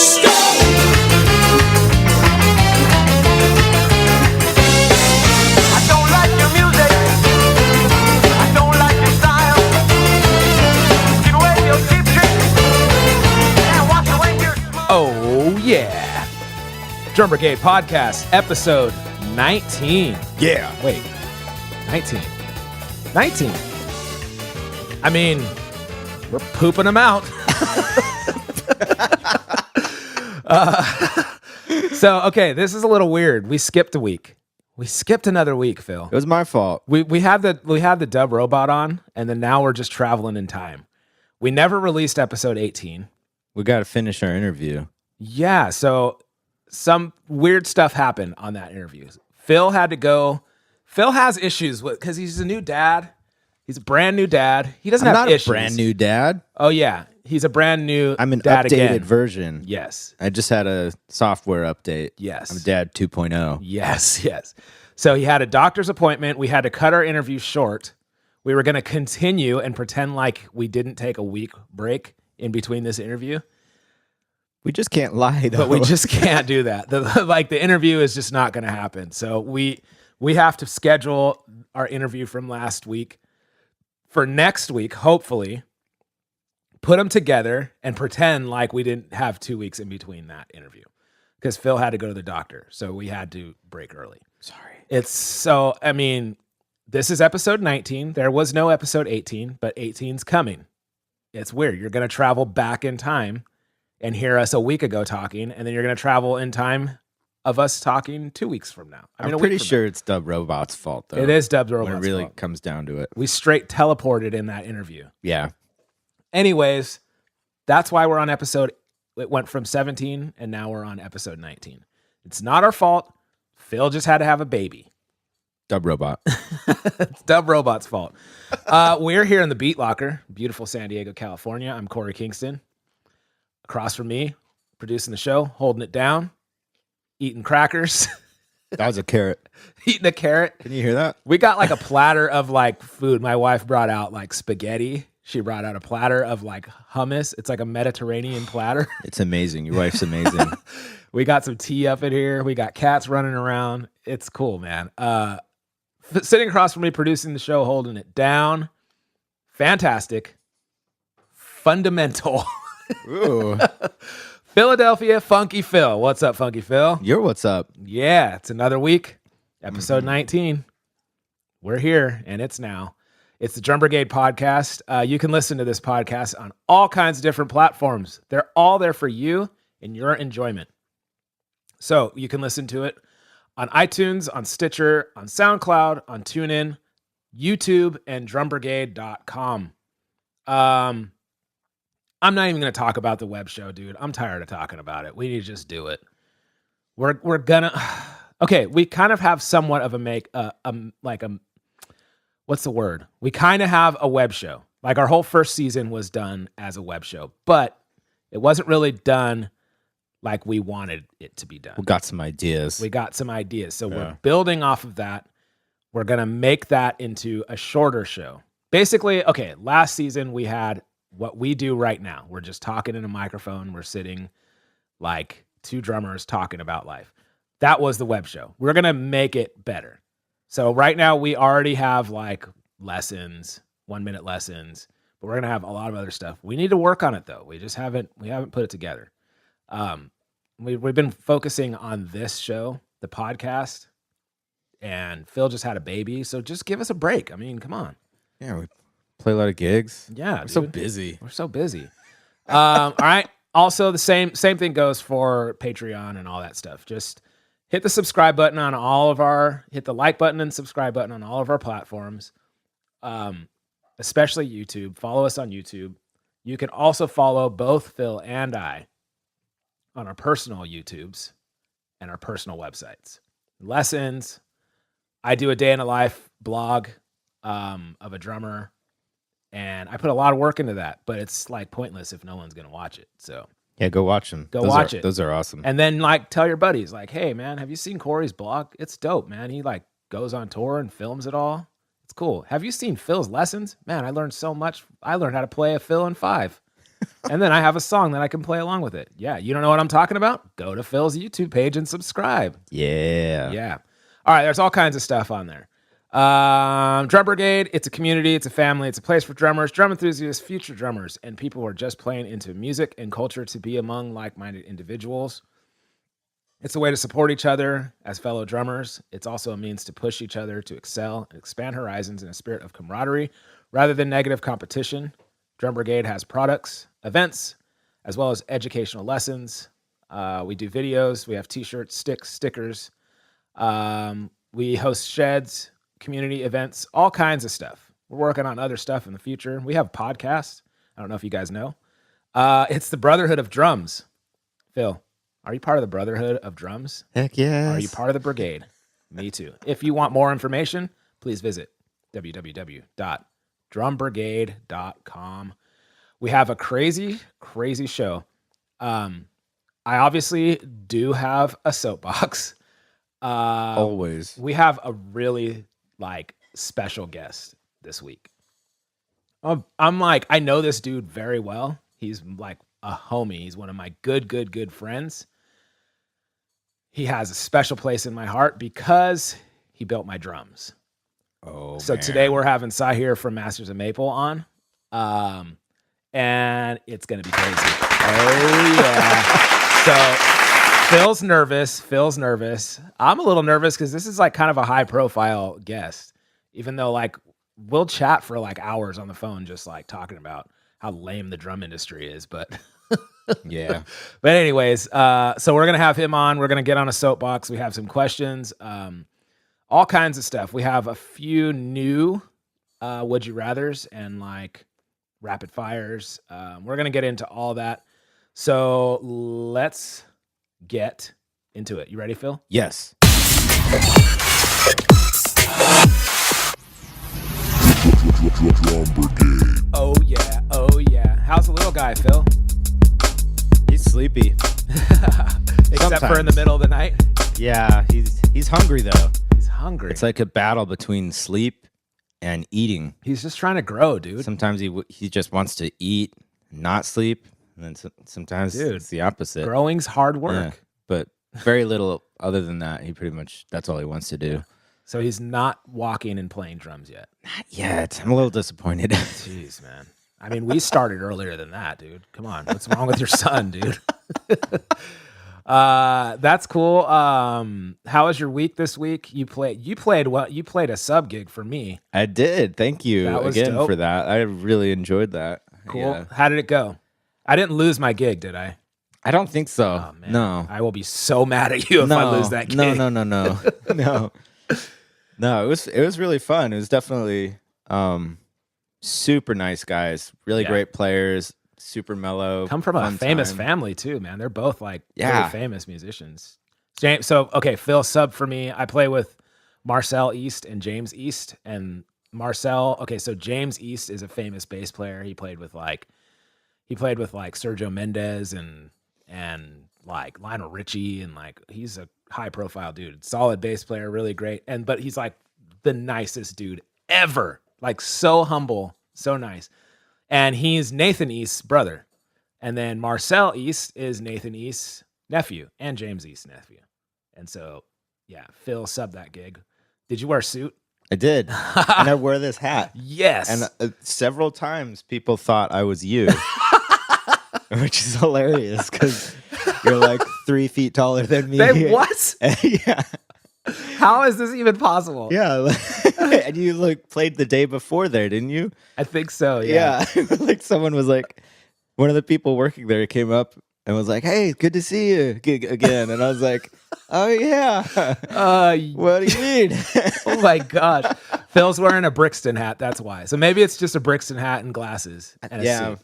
I don't like your music. I don't like your style. Give away your cheap trick and wash away your smile. Oh, yeah. Drum Brigade Podcast, episode 19. Yeah. Wait, 19. 19. I mean, we're pooping them out. Okay, this is a little weird. We skipped a week. We skipped another week, Phil. It was my fault. We had the Dub Robot on, and then now we're just traveling in time. We never released episode 18. We got to finish our interview. Yeah, so some weird stuff happened on that interview. Phil had to go. Phil has issues because he's a new dad. He's a brand new dad. He doesn't I'm have not issues. a brand new dad. Oh yeah, he's a brand new. I'm an dad updated again. version. Yes. I just had a software update. Yes. I'm dad 2.0. Yes. So he had a doctor's appointment. We had to cut our interview short. We were going to continue and pretend like we didn't take a week break in between this interview. We just can't lie, though. But we just can't do that. The interview is just not going to happen. So we have to schedule our interview from last week for next week, hopefully, put them together and pretend like we didn't have 2 weeks in between that interview because Phil had to go to the doctor. So we had to break early. Sorry. This is episode 19. There was no episode 18, but 18's coming. It's weird. You're going to travel back in time and hear us a week ago talking, and then you're going to travel in time of us talking 2 weeks from now. I'm pretty sure it's Dub Robot's fault, though. It is Dub Robot's when it really fault. comes down to it. We straight teleported in that interview. Yeah. Anyways, that's why we're on episode. It went from 17, and now we're on episode 19. It's not our fault. Phil just had to have a baby. Dub Robot. It's Dub Robot's fault. We're here in the Beat Locker, beautiful San Diego, California. I'm Corey Kingston. Across from me, producing the show, holding it down, eating crackers. That was a carrot. Eating a carrot. Can you hear that? We got like a platter of like food. My wife brought out like spaghetti. She brought out a platter of like hummus. It's like a Mediterranean platter. It's amazing. Your wife's amazing. We got some tea up in here. We got cats running around. It's cool, man. Sitting across from me, producing the show, holding it down. Fantastic. Fundamental. Ooh. Philadelphia Funky Phil. What's up, Funky Phil? You're what's up? Yeah, it's another week. Episode 19. We're here, and it's now. It's the Drum Brigade Podcast. You can listen to this podcast on all kinds of different platforms. They're all there for you and your enjoyment. So you can listen to it on iTunes, on Stitcher, on SoundCloud, on TuneIn, YouTube, and drumbrigade.com. I'm not even going to talk about the web show, dude. I'm tired of talking about it. We need to just do it. We're gonna. Okay, we kind of have somewhat of what's the word? We kind of have a web show. Like our whole first season was done as a web show, but it wasn't really done like we wanted it to be done. We got some ideas. So we're building off of that. We're going to make that into a shorter show. Basically, okay, last season we had what we do right now. We're just talking in a microphone. We're sitting like two drummers talking about life. That was the web show. We're going to make it better. So right now we already have like lessons, 1-minute lessons, but we're going to have a lot of other stuff. We need to work on it though. We haven't put it together. We've been focusing on this show, the podcast, and Phil just had a baby. So just give us a break. I mean, come on. Yeah, we play a lot of gigs. Yeah, we're so busy. We're so busy. All right. Also, the same thing goes for Patreon and all that stuff. Just hit the subscribe button on hit the like button and subscribe button on all of our platforms, especially YouTube. Follow us on YouTube. You can also follow both Phil and I on our personal YouTubes and our personal websites. Lessons. I do a day in a life blog of a drummer, and I put a lot of work into that, but it's like pointless if no one's going to watch it. So yeah, go watch them. Watch it. Those are awesome. And then like tell your buddies like, hey man, have you seen Corey's blog? It's dope, man. He like goes on tour and films it all. It's cool. Have you seen Phil's lessons? Man, I learned so much. I learned how to play a fill in 5. And then I have a song that I can play along with it. Yeah, you don't know what I'm talking about? Go to Phil's YouTube page and subscribe. Yeah. Yeah. All right, there's all kinds of stuff on there. Drum Brigade, it's a community, it's a family, it's a place for drummers, drum enthusiasts, future drummers, and people who are just playing into music and culture to be among like-minded individuals. It's a way to support each other as fellow drummers. It's also a means to push each other to excel and expand horizons in a spirit of camaraderie rather than negative competition. Drum Brigade has products, events, as well as educational lessons. We do videos. We have t-shirts, sticks, stickers. We host sheds, community events, all kinds of stuff. We're working on other stuff in the future. We have podcasts. I don't know if you guys know. It's the Brotherhood of Drums. Phil, are you part of the Brotherhood of Drums? Heck yes. Are you part of the Brigade? Me too. If you want more information, please visit www.drumbrigade.com. We have a crazy, crazy show. I obviously do have a soapbox. Always. We have a really special guest this week. I know this dude very well. He's like a homie. He's one of my good friends. He has a special place in my heart because he built my drums. Oh, so man. Today we're having Sahir from Masters of Maple on. And it's going to be crazy. Oh, yeah. So Phil's nervous. I'm a little nervous because this is kind of a high profile guest, even though we'll chat for hours on the phone, just talking about how lame the drum industry is. But yeah. But anyways, so we're going to have him on. We're going to get on a soapbox. We have some questions, all kinds of stuff. We have a few new Would You Rathers and rapid fires. We're going to get into all that. So let's get into it. You ready, Phil? Yes. Oh yeah. How's the little guy, Phil? He's sleepy. Except for in the middle of the night. Yeah, he's hungry though. He's hungry. It's like a battle between sleep and eating. He's just trying to grow, dude. Sometimes he just wants to eat, not sleep, and then sometimes it's the opposite. Growing's hard work. Yeah, but very little other than that. He pretty much, that's all he wants to do. So he's not walking and playing drums yet. Not yet. I'm a little disappointed. Jeez, man. I mean, we started earlier than that, dude. Come on. What's wrong with your son, dude? That's cool. How was your week this week? You played a sub gig for me. I did. Thank you again dope. for that. I really enjoyed that. Cool. Yeah. How did it go? I didn't lose my gig, did I? I don't think so. Oh, man. No. I will be so mad at you if I lose that gig. No. No, it was really fun. It was definitely super nice guys, really great players, super mellow. Come from a famous family too, man. They're both really famous musicians. James, Phil sub for me. I play with Marcel East and James East, and Marcel. So James East is a famous bass player. He played with Sergio Mendes and Lionel Richie, and he's a high profile dude, solid bass player, really great. But he's the nicest dude ever, so humble, so nice. And he's Nathan East's brother. And then Marcel East is Nathan East's nephew and James East's nephew. And so, yeah, Phil subbed that gig. Did you wear a suit? I did. And I wear this hat. Yes. And several times people thought I was you, which is hilarious because you're 3 feet taller than me. What? Yeah. How is this even possible? Yeah. And you played the day before there, didn't you? I think so. Yeah. Someone was one of the people working there came up and was like, "Hey, good to see you again." And I was like, "Oh yeah." What do you mean? Oh my gosh. Phil's wearing a Brixton hat. That's why. So maybe it's just a Brixton hat and glasses and a suit.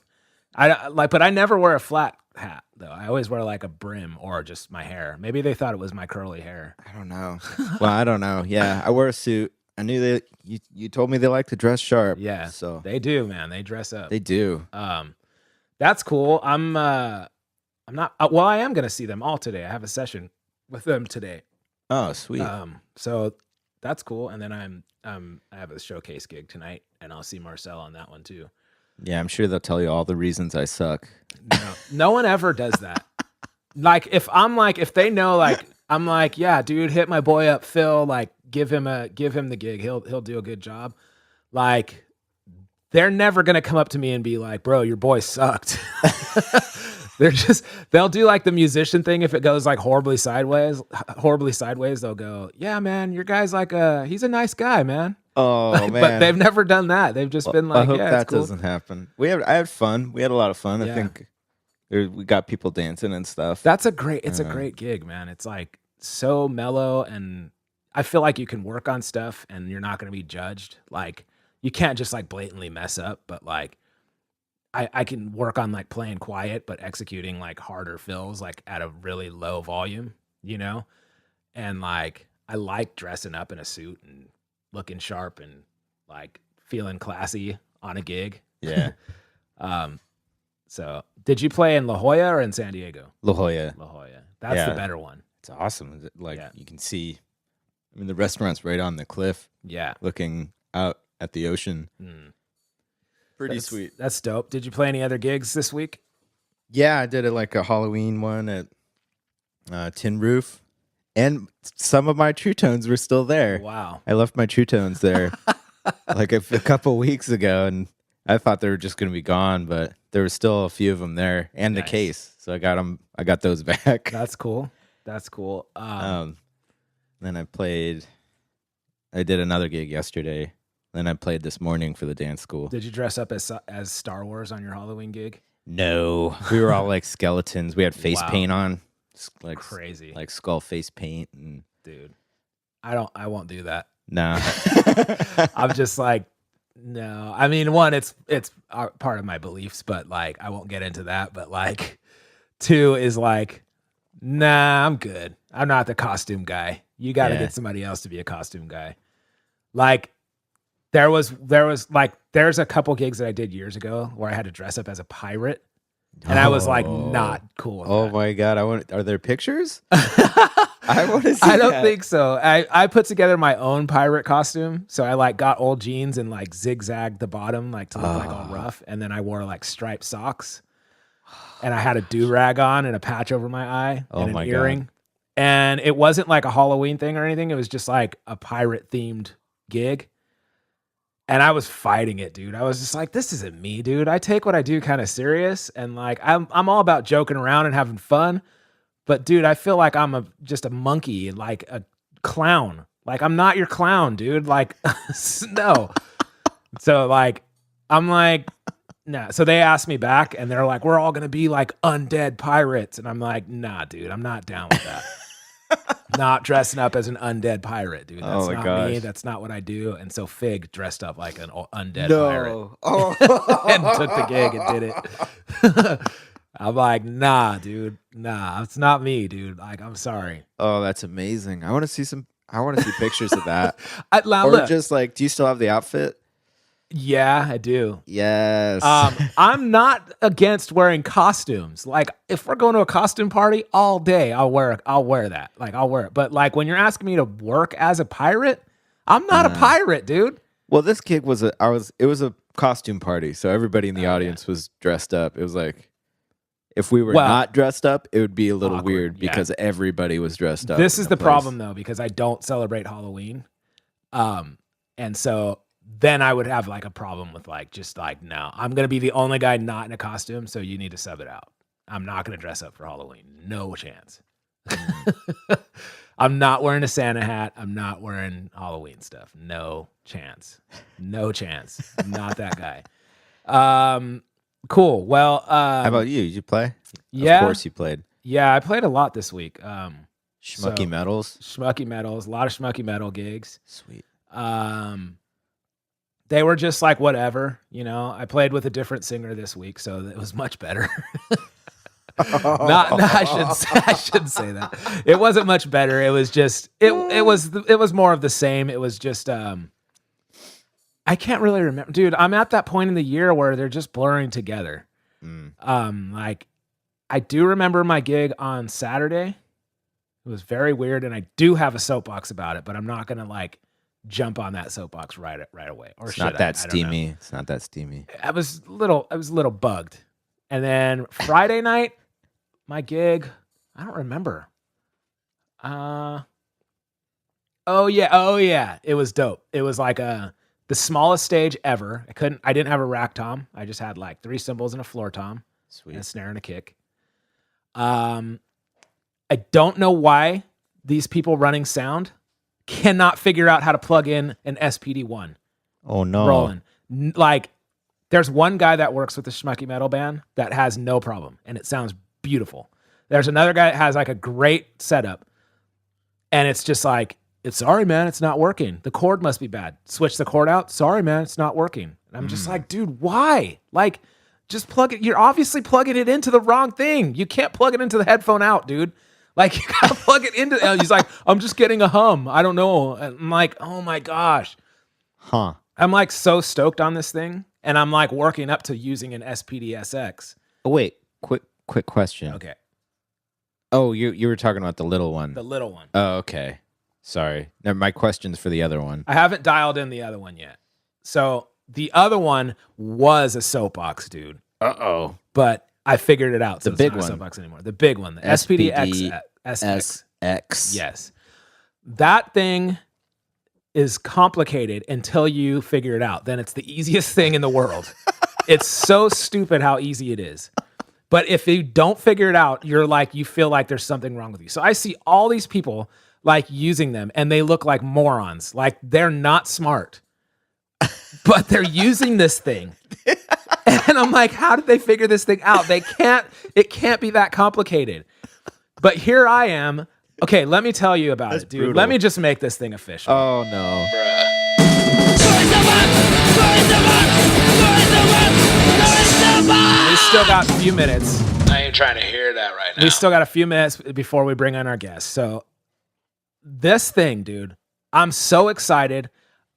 But I never wear a flat hat though. I always wear a brim or just my hair. Maybe they thought it was my curly hair. I don't know. Well, I don't know. Yeah, I wear a suit. I knew you told me they like to dress sharp. Yeah, so they do, man. They dress up. They do. That's cool. I'm not. Well, I am gonna see them all today. I have a session with them today. Oh, sweet. So that's cool. And then I have a showcase gig tonight, and I'll see Marcel on that one too. Yeah, I'm sure they'll tell you all the reasons I suck. No one ever does that. Like if they know, like I'm like, yeah, dude, hit my boy up, Phil. Like give him the gig. He'll do a good job. Like they're never gonna come up to me and be like, bro, your boy sucked. They'll do like the musician thing. If it goes like horribly sideways, they'll go, yeah, man, your guy's like he's a nice guy, man. Oh man. But they've never done that. They've just been like, I hope yeah, that it's cool. doesn't happen. I had fun. We had a lot of fun. Yeah. I think we got people dancing and stuff. It's a great gig, man. It's like so mellow, and I feel like you can work on stuff and you're not going to be judged. Like you can't just like blatantly mess up, but like I can work on like playing quiet, but executing like harder fills, like at a really low volume, you know? And like, I like dressing up in a suit and looking sharp and like feeling classy on a gig. Yeah. So did you play in La Jolla or in San Diego? La Jolla. La Jolla. That's the better one. It's awesome. Like you can see, I mean, the restaurant's right on the cliff. Yeah. Looking out at the ocean. Pretty sweet. That's dope. Did you play any other gigs this week? Yeah, I did like a Halloween one at Tin Roof, and some of my True Tones were still there. Wow. I left my True Tones there like a couple weeks ago, and I thought they were just going to be gone, but there were still a few of them there, and the case. So I got them. I got those back. That's cool. Then I did another gig yesterday. Then I played this morning for the dance school. Did you dress up as Star Wars on your Halloween gig? No, we were all like skeletons. We had face paint on, like crazy, like skull face paint. And dude, I won't do that. Nah, I'm just like, no. I mean, one, it's part of my beliefs, but like, I won't get into that. But like, two is like, nah, I'm good. I'm not the costume guy. You got to get somebody else to be a costume guy. Like. There's a couple gigs that I did years ago where I had to dress up as a pirate, and I was like not cool with that. My God, are there pictures? I want to see I don't think so. I put together my own pirate costume. So I like got old jeans and like zigzagged the bottom like to look like all rough, and then I wore like striped socks, and I had a do-rag on and a patch over my eye and an earring. God. And it wasn't like a Halloween thing or anything. It was just like a pirate themed gig. And I was fighting it, dude. I was just like, this isn't me, dude. I take what I do kind of serious. And like, I'm all about joking around and having fun. But dude, I feel like I'm just a monkey, like a clown. Like, I'm not your clown, dude. Like, no. So like, I'm like, nah. So they asked me back and they're like, we're all going to be like undead pirates. And I'm like, nah, dude, I'm not down with that. Not dressing up as an undead pirate, dude. That's not me. That's not what I do. And so Fig dressed up like an undead pirate and took the gig and did it. I'm like, nah, dude. Nah, it's not me, dude. Like, I'm sorry. Oh, that's amazing. I want to see pictures of that. Look, just like, do you still have the outfit? Yeah, I do. Yes. I'm not against wearing costumes. Like, if we're going to a costume party all day, I'll wear that. Like, I'll wear it. But like, when you're asking me to work as a pirate, I'm not a pirate, dude. Well, this gig was a costume party, so everybody in the audience was dressed up. It was like, if we were not dressed up, it would be a little weird because everybody was dressed up. This is the problem though, because I don't celebrate Halloween. And so then I would have like a problem with like, just like, no, I'm going to be the only guy not in a costume. So you need to sub it out. I'm not going to dress up for Halloween. No chance. I'm not wearing a Santa hat. I'm not wearing Halloween stuff. No chance. No chance. I'm not that guy. Cool. Well, how about you? Did you play? Yeah. Of course you played. Yeah, I played a lot this week. Schmucky Metals. Schmucky Metals. A lot of Schmucky Metal gigs. Sweet. They were just like whatever, you know. I played with a different singer this week, so it was much better. I shouldn't say that. It wasn't much better. It was just it was more of the same. It was just I can't really remember, dude. I'm at that point in the year where they're just blurring together. Like I do remember my gig on Saturday. It was very weird, and I do have a soapbox about it, but I'm not gonna like jump on that soapbox right away. Or It's should not that I don't know. steamy. It's not that steamy. I was a little bugged. And then Friday night, my gig, I don't remember. Oh yeah. It was dope. It was like the smallest stage ever. I didn't have a rack tom. I just had like 3 cymbals and a floor tom. Sweet. And a snare and a kick. I don't know why these people running sound cannot figure out how to plug in an SPD-1. Oh no. Rolling. Like, there's one guy that works with the Schmucky Metal Band that has no problem, and it sounds beautiful. There's another guy that has like a great setup, and it's just like, sorry, man, it's not working. The cord must be bad. Switch the cord out. Sorry, man, it's not working. And I'm just like, dude, why? Like, just plug it. You're obviously plugging it into the wrong thing. You can't plug it into the headphone out, dude. Like, you gotta plug it into. He's like, I'm just getting a hum. I don't know. And I'm like, oh my gosh. Huh. I'm like so stoked on this thing, and I'm like working up to using an SPD-SX. Oh wait, quick question. Okay. Oh, you were talking about the little one. The little one. Oh, okay. Sorry. Now, my question's for the other one. I haven't dialed in the other one yet. So the other one was a soapbox, dude. Uh-oh. But I figured it out. So The big it's not one. a soapbox anymore. The big one, the SPD-SX. SX. Yes. That thing is complicated until you figure it out. Then it's the easiest thing in the world. It's so stupid how easy it is. But if you don't figure it out, you feel like there's something wrong with you. So I see all these people like using them, and they look like morons. Like, they're not smart, but they're using this thing. And I'm like, how did they figure this thing out? It can't be that complicated. But here I am. Okay, let me tell you about it, dude. brutal. Let me just make this thing official. Oh no. We still got a few minutes. I ain't trying to hear that right now. We still got a few minutes before we bring on our guest. So this thing, dude, I'm so excited.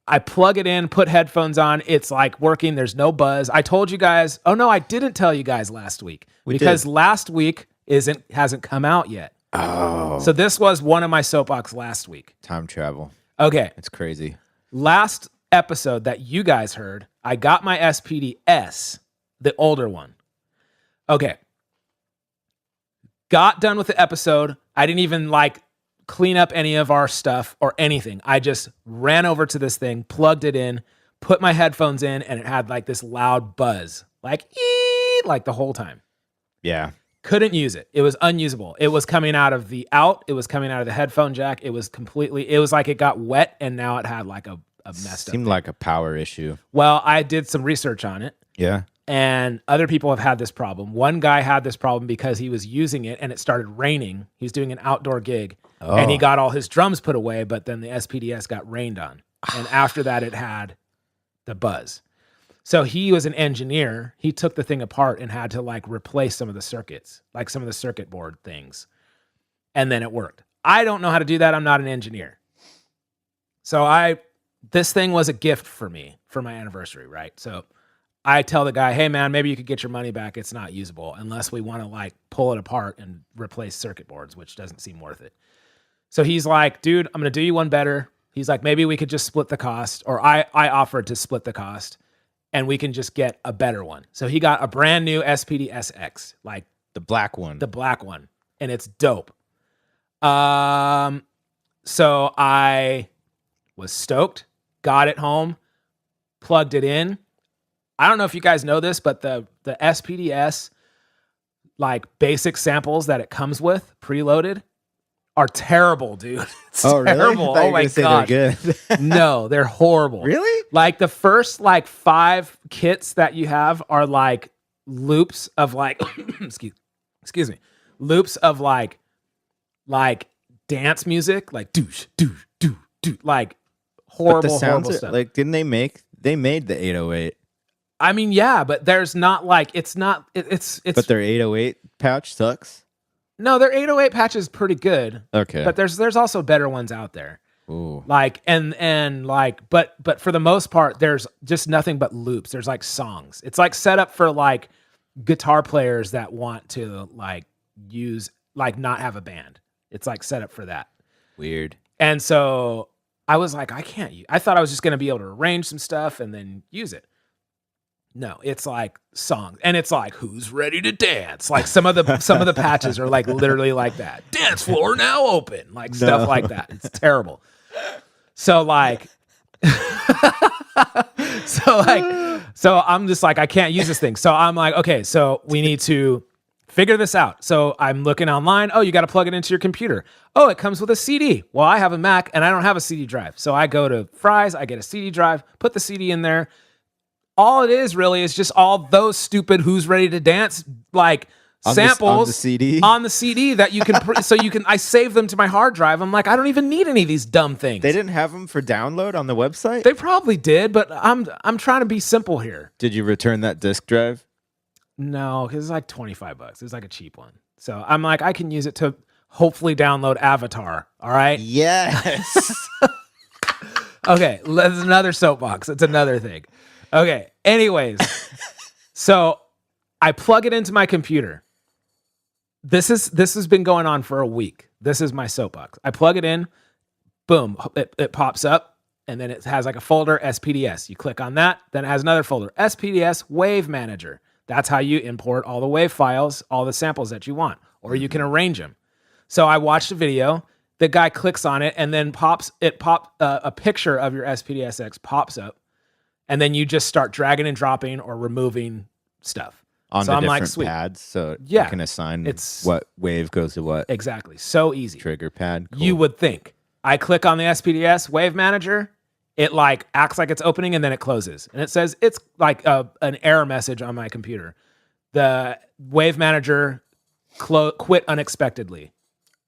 I plug it in, put headphones on. It's like working. There's no buzz. I told you guys. Oh no, I didn't tell you guys last week because last week hasn't come out yet. Oh. So this was one of my soapbox last week. Time travel. Okay. It's crazy. Last episode that you guys heard, I got my SPD-S, the older one. Okay. Got done with the episode. I didn't even clean up any of our stuff or anything. I just ran over to this thing, plugged it in, put my headphones in, and it had this loud buzz, the whole time. Yeah. Couldn't use it. It was unusable. It was coming out of the out. It was coming out of the headphone jack. It was like it got wet, and now it had a messed up. Seemed like a power issue. Well, I did some research on it. Yeah. And other people have had this problem. One guy had this problem because he was using it and it started raining. He was doing an outdoor gig and he got all his drums put away, but then the SPD-S got rained on. And after that, it had the buzz. So he was an engineer. He took the thing apart and had to replace some of the circuits, some of the circuit board things. And then it worked. I don't know how to do that. I'm not an engineer. So this thing was a gift for me for my anniversary, right? So I tell the guy, hey man, maybe you could get your money back. It's not usable unless we want to pull it apart and replace circuit boards, which doesn't seem worth it. So he's like, dude, I'm going to do you one better. He's like, maybe we could just split the cost, or I offered to split the cost and we can just get a better one. So he got a brand new SPD-SX, the black one. the black one, and it's dope. So I was stoked, got it home, plugged it in. I don't know if you guys know this, but the SPD-S, basic samples that it comes with, preloaded, are terrible, dude. It's terrible. Really? Oh my god. They're good. No, they're horrible. Really? The first 5 kits that you have are loops of excuse me, loops of dance music, doosh, doosh, doo, doo, horrible, But the sounds horrible stuff. didn't they made the 808? I mean, yeah, but there's not it's But their 808 pouch sucks. no, their 808 patch is pretty good. Okay. But there's also better ones out there. Ooh. But for the most part, there's just nothing but loops. There's songs. It's set up for guitar players that want to use not have a band. It's set up for that. Weird. And so I was like, I thought I was just going to be able to arrange some stuff and then use it. No, it's like songs, and it's like, who's ready to dance? Like some of the patches are like literally like that. Dance floor now open, like stuff like that. It's terrible. So like, so I'm just like, I can't use this thing. So I'm like, okay, so we need to figure this out. So I'm looking online. Oh, you got to plug it into your computer. Oh, it comes with a CD. Well, I have a Mac and I don't have a CD drive. So I go to Fry's, I get a CD drive, put the CD in there. All it is really is just all those stupid "Who's Ready to Dance" like samples on the CD that you can. So you can. I save them to my hard drive. I'm like, I don't even need any of these dumb things. They didn't have them for download on the website. They probably did, but I'm trying to be simple here. Did you return that disk drive? No, because it's like $25. It's like a cheap one. So I'm like, I can use it to hopefully download Avatar. All right. Yes. Okay, there's another soapbox. It's another thing. Okay, anyways, so I plug it into my computer. This has been going on for a week. This is my soapbox. I plug it in, boom, it pops up, and then it has like a folder, SPDS. You click on that, then it has another folder, SPDS Wave Manager. That's how you import all the wave files, all the samples that you want, or you can arrange them. So I watched a video. The guy clicks on it, and then a picture of your SPDSX pops up. And then you just start dragging and dropping or removing stuff. On so the I'm different like, sweet. pads, so Yeah. you can assign It's- what wave goes to what Exactly. So easy. trigger pad. Cool. You would think. I click on the SPDS Wave Manager. It like acts like it's opening and then it closes. And it says it's like an error message on my computer. The Wave Manager quit unexpectedly.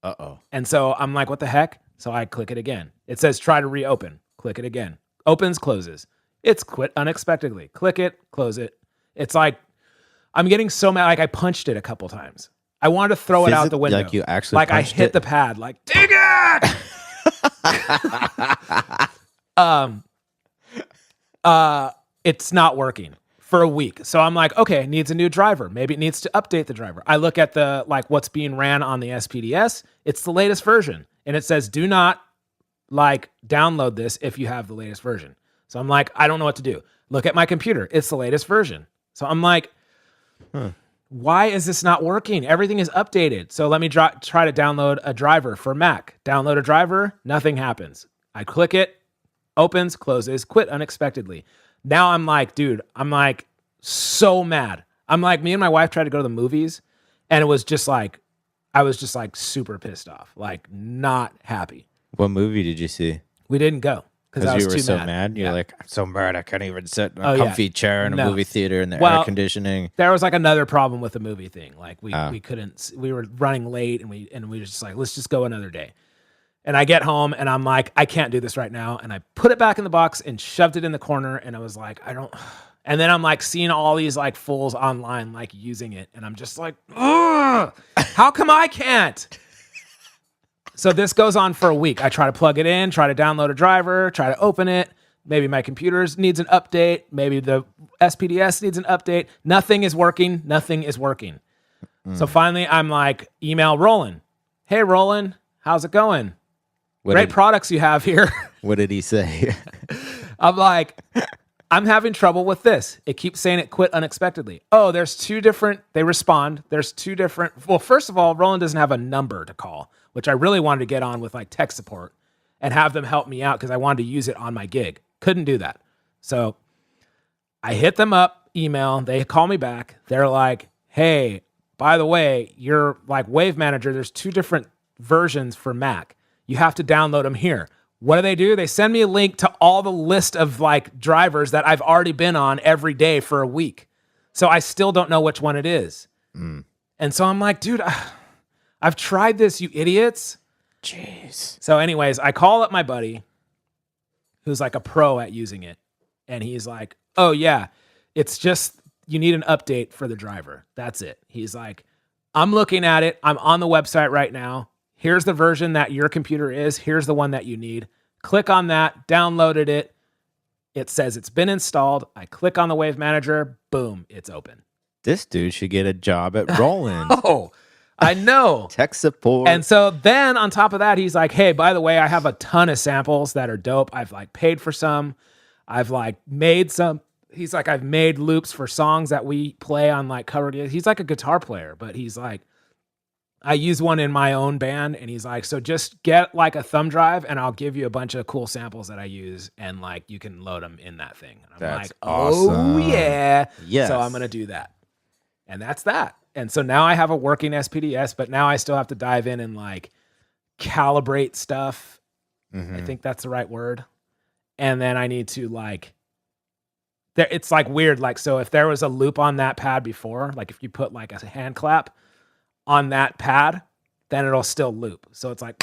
Uh-oh. And so I'm like, what the heck? So I click it again. It says try to reopen. Click it again. Opens, closes. It's quit unexpectedly. Click it, close it. It's like, I'm getting so mad. Like I punched it a couple times. I wanted to throw it out the window. Like you actually like I punched hit it? the pad. Like, dig it! It's not working for a week. So I'm like, okay, it needs a new driver. Maybe it needs to update the driver. I look at the like what's being ran on the SPDS. It's the latest version. And it says, do not like download this if you have the latest version. So I'm like, I don't know what to do. Look at my computer. It's the latest version. So I'm like, why is this not working? Everything is updated. So let me try to download a driver for Mac. Download a driver. Nothing happens. I click it. Opens, closes, quit unexpectedly. Now I'm like, dude, I'm like so mad. I'm like, me and my wife tried to go to the movies and it was just like, I was just like super pissed off, like not happy. What movie did you see? We didn't go. Because you were so mad? You're like, I'm so mad I can't even sit in a comfy chair in a movie theater in the air conditioning. There was like another problem with the movie thing. Like we couldn't, we were running late and we were just like, let's just go another day. And I get home and I'm like, I can't do this right now. And I put it back in the box and shoved it in the corner. And I was like, I don't. And then I'm like seeing all these like fools online like using it. And I'm just like, ugh, how come I can't? So this goes on for a week. I try to plug it in, try to download a driver, try to open it. Maybe my computer needs an update. Maybe the SPDS needs an update. Nothing is working. Nothing is working. So finally, I'm like, email Roland. Hey, Roland, how's it going? Great products you have here. What did he say? I'm like, I'm having trouble with this. It keeps saying it quit unexpectedly. Oh, there's two different, they respond. There's two different, well, first of all, Roland doesn't have a number to call, which I really wanted to get on with like tech support and have them help me out because I wanted to use it on my gig. Couldn't do that. So I hit them up, email, they call me back. They're like, hey, by the way, your like Wave Manager, there's two different versions for Mac. You have to download them here. What do? They send me a link to all the list of like drivers that I've already been on every day for a week. So I still don't know which one it is. And so I'm like, dude, I've tried this, you idiots. Jeez. So anyways, I call up my buddy who's like a pro at using it. And he's like, oh yeah, it's just, you need an update for the driver. That's it. He's like, I'm looking at it. I'm on the website right now. Here's the version that your computer is. Here's the one that you need. Click on that, downloaded it. It says it's been installed. I click on the Wave Manager. Boom, it's open. This dude should get a job at Roland. Oh, I know. Tech support. And so then on top of that, he's like, hey, by the way, I have a ton of samples that are dope. I've like paid for some. I've like made some. He's like, I've made loops for songs that we play on like covered. He's like a guitar player, but he's like, I use one in my own band. And he's like, so just get like a thumb drive and I'll give you a bunch of cool samples that I use. And like, you can load them in that thing. And I'm That's like, awesome. oh yeah. Yes. So I'm going to do that. And that's that. And so now I have a working SPDS, but now I still have to dive in and like calibrate stuff. I think that's the right word. And then I need to like, it's like weird. Like, so if there was a loop on that pad before, like if you put like a hand clap on that pad, then it'll still loop. So it's like,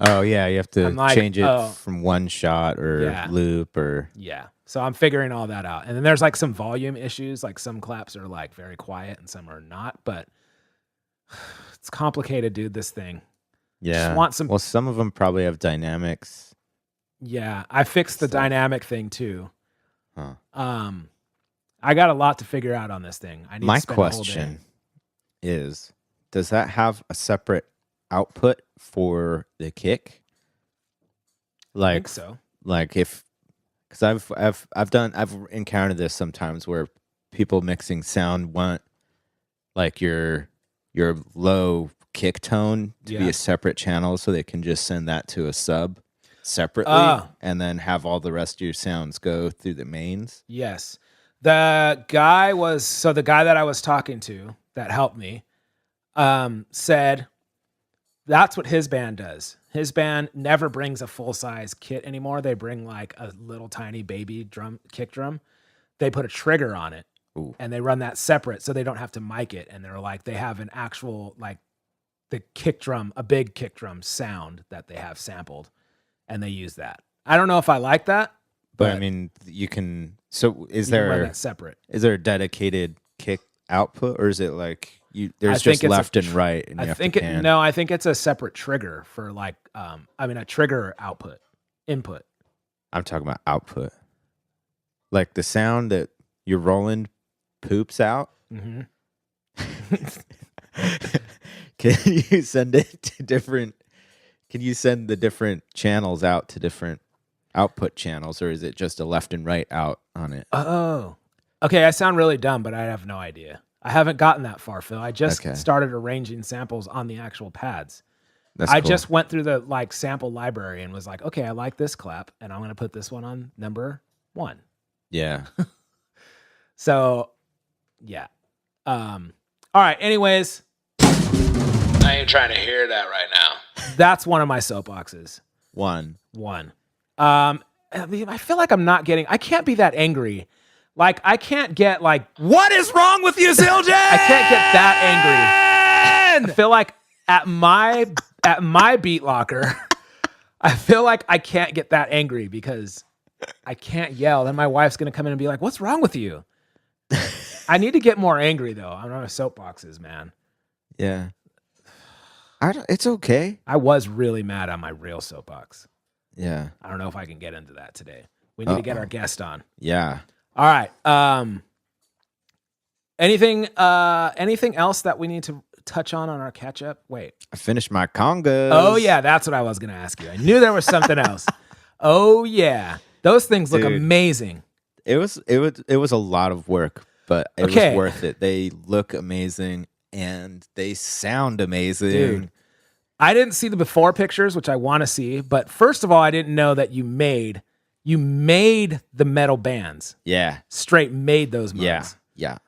oh yeah, you have to like, change it from one shot or loop or yeah. So I'm figuring all that out. And then there's like some volume issues. Like some claps are like very quiet and some are not, but it's complicated, dude, this thing. yeah. Just want some. Well, some of them probably have dynamics. Yeah. I fixed the dynamic thing too. Huh. I got a lot to figure out on this thing. I need My to spend the whole day. question is, does that have a separate output for the kick? Like, I think so. Like if, because I've encountered this sometimes where people mixing sound want like your low kick tone to be a separate channel, so they can just send that to a sub separately and then have all the rest of your sounds go through the mains. Yes. The guy that I was talking to that helped me said that's what his band does. His band never brings a full-size kit anymore. They bring like a little tiny baby kick drum. They put a trigger on it. Ooh. And they run that separate so they don't have to mic it. And they're like, they have an actual like the kick drum, a big kick drum sound that they have sampled, and they use that. I don't know if I like that, but I mean, you can. So is you can run there that separate? Is there a dedicated kick output, or is it like there's I think just it's left and right? And you have to pan? No, I think it's a separate trigger for like, a trigger input. I'm talking about output, like the sound that your Roland poops out. Mm-hmm. Can you send it to different? Can you send the different channels out to different output channels, or is it just a left and right out on it? Oh, okay. I sound really dumb, but I have no idea. I haven't gotten that far, Phil. I just started arranging samples on the actual pads. I just went through the like sample library and was like, okay, I like this clap, and I'm going to put this one on number 1. Yeah. So, yeah. All right. Anyways, I ain't trying to hear that right now. that's one of my soapboxes. One. I feel like I can't be that angry. Like, I can't get like, what is wrong with you, Zildjian? I can't get that angry. I feel like at my beat locker, I feel like I can't get that angry because I can't yell. Then my wife's going to come in and be like, what's wrong with you? I need to get more angry though. I'm on soapboxes, man. Yeah. It's okay. I was really mad on my real soapbox. Yeah. I don't know if I can get into that today. We need to get our guest on. Yeah. All right. Anything else that we need to touch on our catch up? Wait. I finished my congas. Oh yeah, that's what I was going to ask you. I knew there was something else. Oh yeah. Those things look amazing. It was a lot of work, but it was worth it. They look amazing and they sound amazing. Dude, I didn't see the before pictures, which I want to see, but first of all, I didn't know that you made the metal bands. Yeah. Straight made those mugs. Yeah.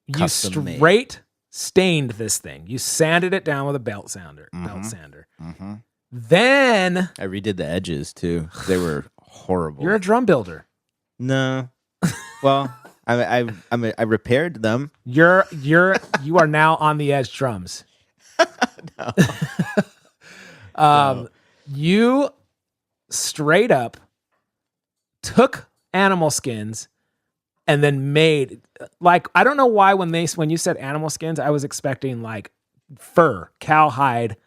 You straight stained this thing. You sanded it down with a belt sander. Mm-hmm. Then I redid the edges too. They were horrible. You're a drum builder. No. Well, I repaired them. You are now on the edge drums. No. You straight up took animal skins and then made like, I don't know why when you said animal skins, I was expecting like cowhide.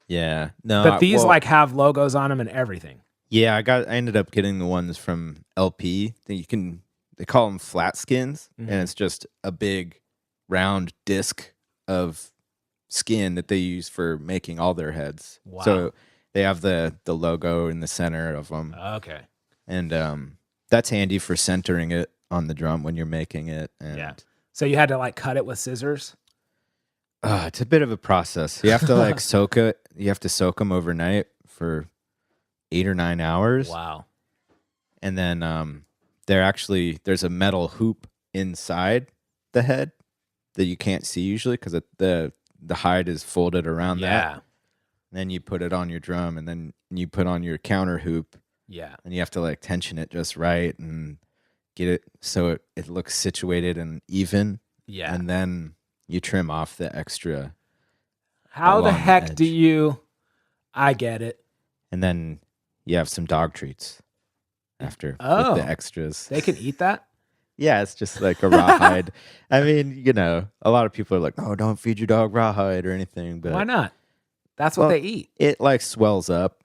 Yeah. No. But these have logos on them and everything. Yeah, I ended up getting the ones from LP. They call them flat skins, and it's just a big round disc of skin that they use for making all their heads. Wow. So they have the logo in the center of them. Okay. And that's handy for centering it on the drum when you're making it. And Yeah. So you had to like cut it with scissors? it's a bit of a process. You have to like soak it. You have to soak them overnight for 8 or 9 hours. Wow. And then there's a metal hoop inside the head that you can't see usually because the hide is folded around that. Yeah. And then you put it on your drum, and then you put on your counter hoop. Yeah. And you have to like tension it just right and get it so it looks situated and even. Yeah. And then you trim off the extra. How the along the heck edge. do you? I get it. And then you have some dog treats after Oh. with the extras. They can eat that? Yeah, it's just like a rawhide. I mean, a lot of people are like, "Oh, don't feed your dog rawhide or anything." But Why not? That's what Well, they eat. it like swells up.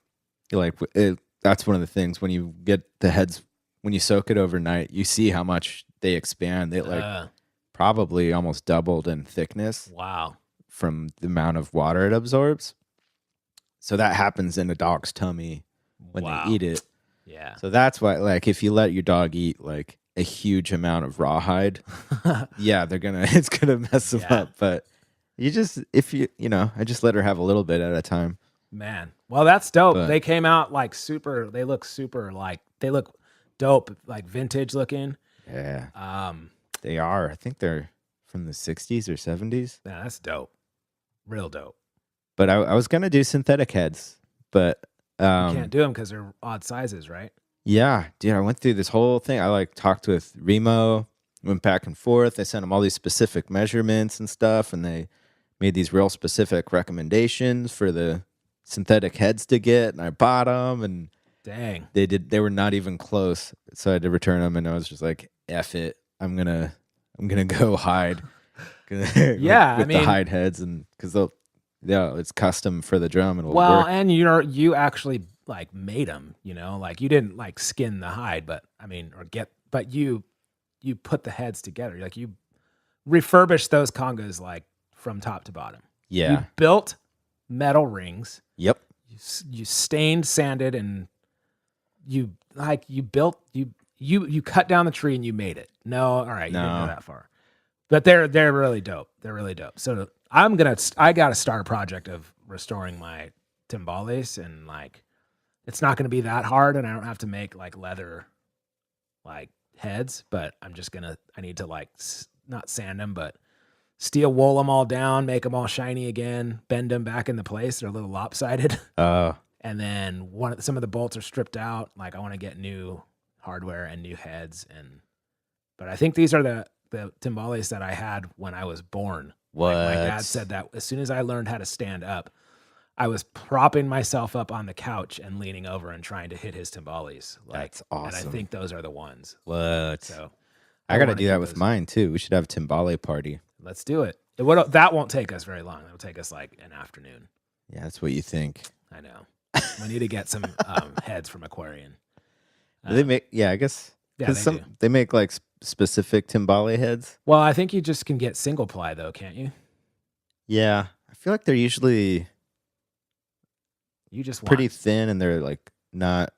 That's one of the things when you get the heads when you soak it overnight, you see how much they expand. They probably almost doubled in thickness Wow. from the amount of water it absorbs. So that happens in a dog's tummy when Wow. they eat it. Yeah. So that's why, like, if you let your dog eat like a huge amount of rawhide, yeah, it's gonna mess them Yeah. up. But I just let her have a little bit at a time. Man. Well, that's dope. But- They came out like they look dope, like vintage looking. Yeah, they are. I think they're from the 60s or 70s. Man, that's dope. Real dope. But I was gonna do synthetic heads, but You can't do them because they're odd sizes, right? yeah, dude, I went through this whole thing. I like talked with Remo, went back and forth. I sent them all these specific measurements and stuff, and they made these real specific recommendations for the synthetic heads to get, and I bought them, and Dang. they were not even close. So I had to return them, and I was just like, F it. I'm gonna go hide. Yeah, with I mean- the hide heads, and because it's custom for the drum, and it'll Well, work. and you actually like made them, like you didn't like skin the hide, but you put the heads together. Like you refurbished those congas like from top to bottom. Yeah. You built metal rings. Yep. You stained, sanded, and you cut down the tree and you made it. No, all right, you didn't No. go that far. But they're really dope. They're really dope. So I got to start a project of restoring my timbales, and like it's not going to be that hard, and I don't have to make like leather like heads, but I need to like not sand them, but steel wool them all down, make them all shiny again, bend them back into place. They're a little lopsided. Oh. And then some of the bolts are stripped out. Like I want to get new hardware and new heads, but I think these are the timbales that I had when I was born. What? Like my dad said that as soon as I learned how to stand up, I was propping myself up on the couch and leaning over and trying to hit his timbales. Like, That's awesome. And I think those are the ones. What? So I got to wanna do that keep with those. mine too. We should have a timbale party. Let's do it. That won't take us very long. That will take us like an afternoon. Yeah, that's what you think. I know. We need to get some heads from Aquarian. Do they make? Yeah, I guess. Yeah, 'cause they do. they make like specific timbale heads. Well, I think you just can get single ply though, can't you? Yeah, I feel like they're usually You just want, pretty thin, and they're like not.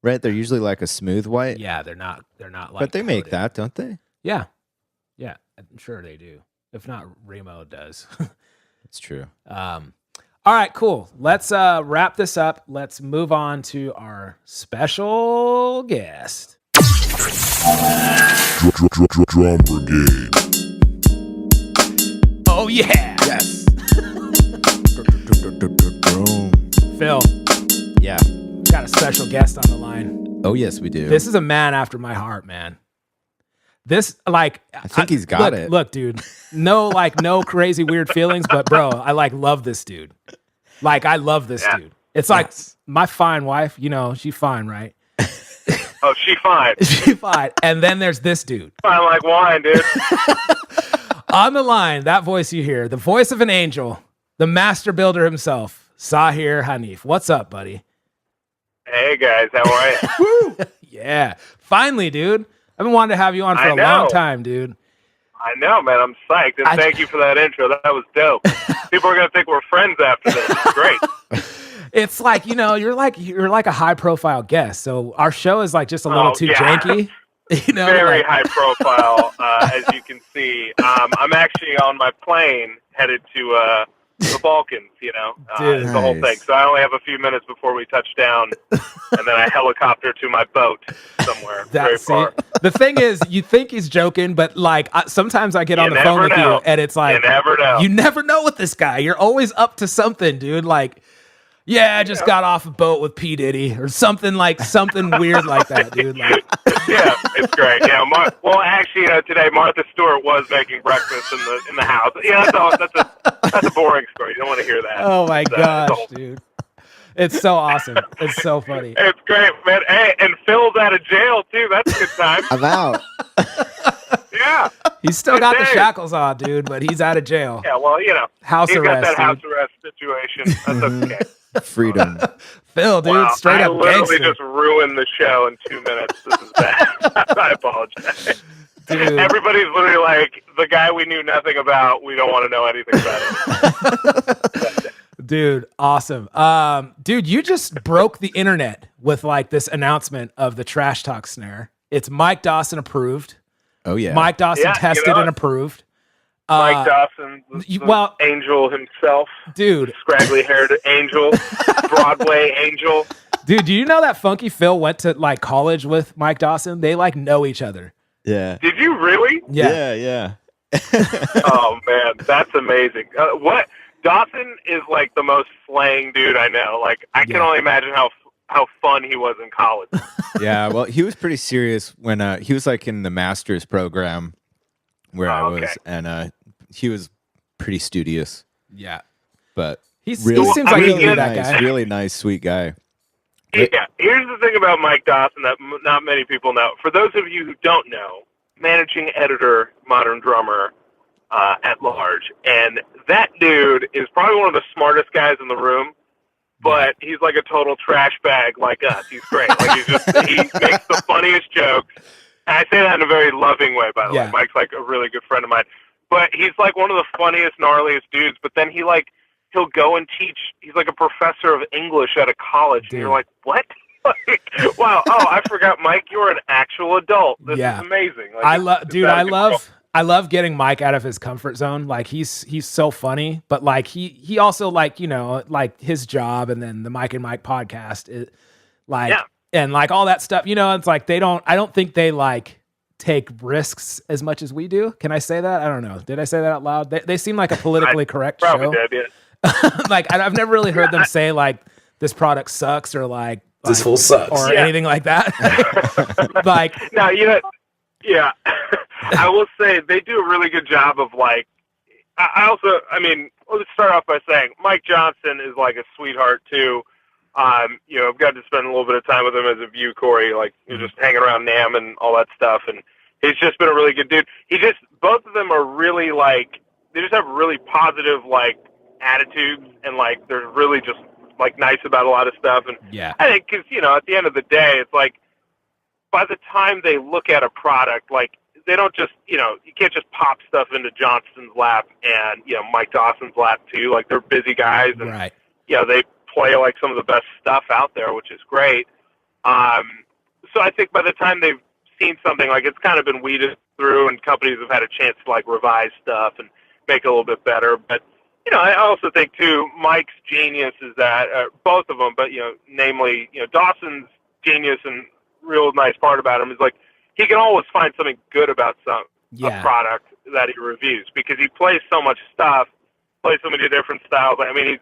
Right, they're usually like a smooth white. Yeah, they're not like but they make coated. that, don't they? Yeah. Yeah, I'm sure they do. If not, Remo does. It's true. All right, cool. Let's wrap this up. Let's move on to our special guest. Drum Brigade. Oh yeah, Yes. Phil, Yeah. got a special guest on the line. Oh yes, we do. This is a man after my heart, man. This I think he's got it. Look, dude. No crazy weird feelings, but bro, I love this dude. Like I love this dude. It's like Yes. my fine wife, she's fine, right? Oh, she fine. She's fine. And then there's this dude. Fine like wine, dude. On the line, that voice you hear, the voice of an angel, the master builder himself, Sahir Hanif. What's up, buddy? Hey guys, how are you? Yeah. Finally, dude. I've been wanting to have you on for I a long know. time, dude. I know, man. I'm psyched, and thank you for that intro. That was dope. People are gonna think we're friends after this. It's great. It's like, you're like a high profile guest. So our show is like just a little too janky. Very high profile, as you can see. I'm actually on my plane headed to the Balkans. Dude, the whole thing. So I only have a few minutes before we touch down, and then I helicopter to my boat somewhere very far. The thing is, you think he's joking, but like sometimes I get on the phone with you, and it's like you never know. You never know with this guy. You're always up to something, dude. Like. Yeah, I just got off a boat with P. Diddy or something weird like that, dude. Like, yeah, it's great. Yeah, well, actually, today Martha Stewart was making breakfast in the house. Yeah, that's a boring story. You don't want to hear that. Oh my gosh, dude, it's so awesome. It's so funny. It's great, man. Hey, and Phil's out of jail too. That's a good time. I'm out. Yeah, he's still got the shackles on, dude, but he's out of jail. Yeah, well, house he's arrest. Got that house arrest situation. That's okay. Freedom. Phil, dude, straight up I literally gangster. just ruined the show in 2 minutes. This is bad. I apologize. Dude. Everybody's literally like, the guy we knew nothing about, we don't want to know anything about him. Dude, awesome. Dude, you just broke the internet with like this announcement of the Trash Talk snare. It's Mike Dawson approved. Oh, yeah. Mike Dawson tested and approved. Mike Dawson, angel himself, dude, scraggly-haired angel, Broadway angel. Dude, do you know that Funky Phil went to like college with Mike Dawson? They like know each other. Yeah. Did you really? Yeah. Oh man, that's amazing. What Dawson is like the most slang dude I know. Like I can only imagine how fun he was in college. Yeah, well, he was pretty serious when he was like in the master's program where I was, and he was pretty studious. Yeah, but he seems like really nice, that guy. Really nice, sweet guy. Yeah, here's the thing about Mike Dawson that not many people know. For those of you who don't know, managing editor, Modern Drummer at large, and that dude is probably one of the smartest guys in the room. But he's like a total trash bag like us. He's great. Like he makes the funniest jokes. And I say that in a very loving way, by the way. Mike's like a really good friend of mine. But he's like one of the funniest, gnarliest dudes. But then he'll go and teach. He's like a professor of English at a college. Dude. And you're like, what? Wow. Oh, I forgot, Mike. You're an actual adult. This is amazing. Like, I love getting Mike out of his comfort zone. Like he's so funny, but like he also like, like his job and then the Mike and Mike podcast is like, and like all that stuff, it's like I don't think they like take risks as much as we do. Can I say that? I don't know. Did I say that out loud? They seem like a politically correct probably show. Did, yeah. Like I've never really heard them say like this product sucks or like this fool sucks or anything like that. Like no, yeah. I will say they do a really good job of like. Let's start off by saying Mike Johnson is like a sweetheart too. I've got to spend a little bit of time with him as a view, Corey. Like you're just hanging around NAMM and all that stuff, and he's just been a really good dude. Both of them are really like they just have really positive like attitudes, and like they're really just like nice about a lot of stuff. And I think because at the end of the day, it's like by the time they look at a product, like they don't just you can't just pop stuff into Johnson's lap and Mike Dawson's lap too. Like they're busy guys, and they play like some of the best stuff out there, which is great. So I think by the time they've seen something, like it's kind of been weeded through, and companies have had a chance to like revise stuff and make it a little bit better. But I also think too, Mike's genius is that both of them, but namely Dawson's genius and real nice part about him is like he can always find something good about a product that he reviews because he plays so much stuff, plays so many different styles. I mean, he's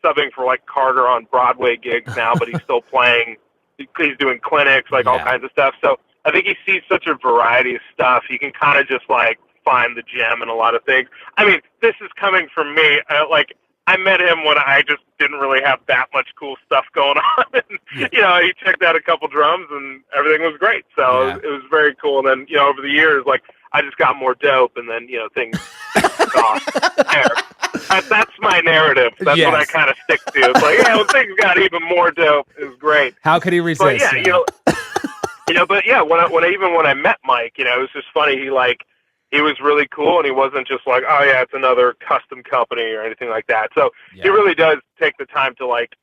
subbing for like Carter on Broadway gigs now, but he's still playing. He's doing clinics, like all kinds of stuff. So I think he sees such a variety of stuff. He can kind of just like find the gem in a lot of things. I mean, this is coming from me. I met him when I just didn't really have that much cool stuff going on. And, he checked out a couple drums and everything was great. So it was very cool. And then, over the years, like I just got more dope and then, things took off there. That's my narrative. That's what I kind of stick to. It's like, when things got even more dope, it was great. How could he resist? But when I met Mike, it was just funny. he was really cool, and he wasn't just like, oh yeah, it's another custom company or anything like that. So he really does take the time to like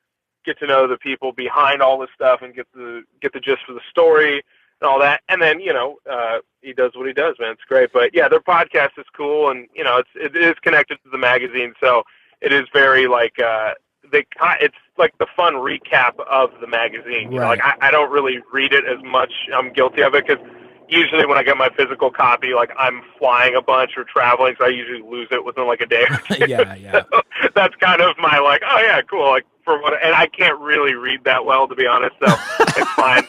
get to know the people behind all this stuff and get the gist of the story and all that. And then, he does what he does, man. It's great. But yeah, their podcast is cool, and it is connected to the magazine, so it is very like it's like the fun recap of the magazine. You know, like I don't really read it as much. I'm guilty of it because usually when I get my physical copy, like I'm flying a bunch or traveling, so I usually lose it within like a day or two. So that's kind of my like, oh yeah, cool. Like and I can't really read that well, to be honest. So it's fine.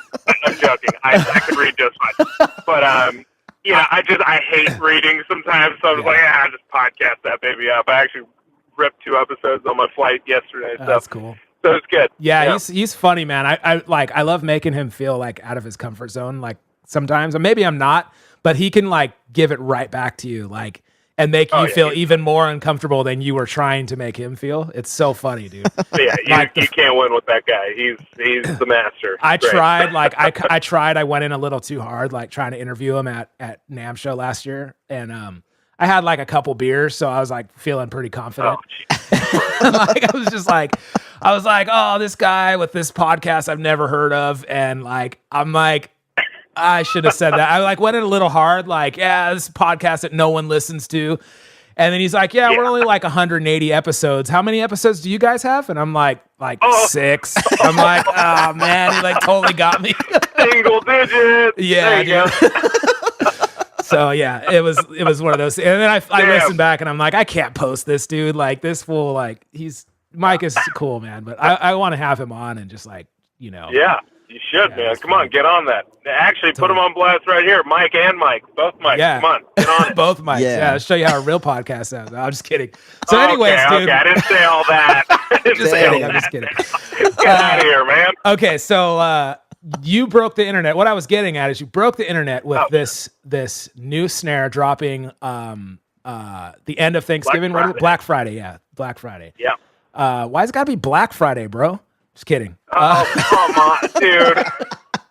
I'm joking. I can read just fine. But I hate reading sometimes. So I was like, I just podcast that baby up. I actually ripped 2 episodes on my flight yesterday. So that's cool. So it's good. Yeah, he's funny, man. I love making him feel like out of his comfort zone. Like sometimes, or maybe I'm not, but he can like give it right back to you, like, and make you feel even more uncomfortable than you were trying to make him feel. It's so funny, dude. Yeah, you can't win with that guy. He's the master. I tried, I went in a little too hard, like trying to interview him at NAMM show last year, and I had like a couple beers, so I was like feeling pretty confident. Like I was like, oh, this guy with this podcast I've never heard of, and like I'm like, I should have said that. I like went in a little hard, like, this podcast that no one listens to. And then he's like, we're only like 180 episodes. How many episodes do you guys have? And I'm like 6. I'm like, oh man, he like totally got me. Single digits. Yeah, dude. So yeah, it was one of those. And then I listened back and I'm like, I can't post this dude. Like this fool, like Mike is cool, man. But I want to have him on and just like, Yeah. You should, man. Come on, get on that. Actually, put them on blast right here. Mike and Mike. Both Mikes. Yeah. Come on, get on it. Both Mikes. Yeah, I'll show you how a real podcast sounds. I'm just kidding. So anyways, dude. Okay, I didn't say all that. I'm just kidding. Get out of here, man. Okay, so you broke the internet. What I was getting at is you broke the internet with this new snare dropping the end of Thanksgiving. What is it? Black Friday. Yeah, Black Friday. Yeah. Why's it got to be Black Friday, bro? Just kidding. Oh, come on, dude.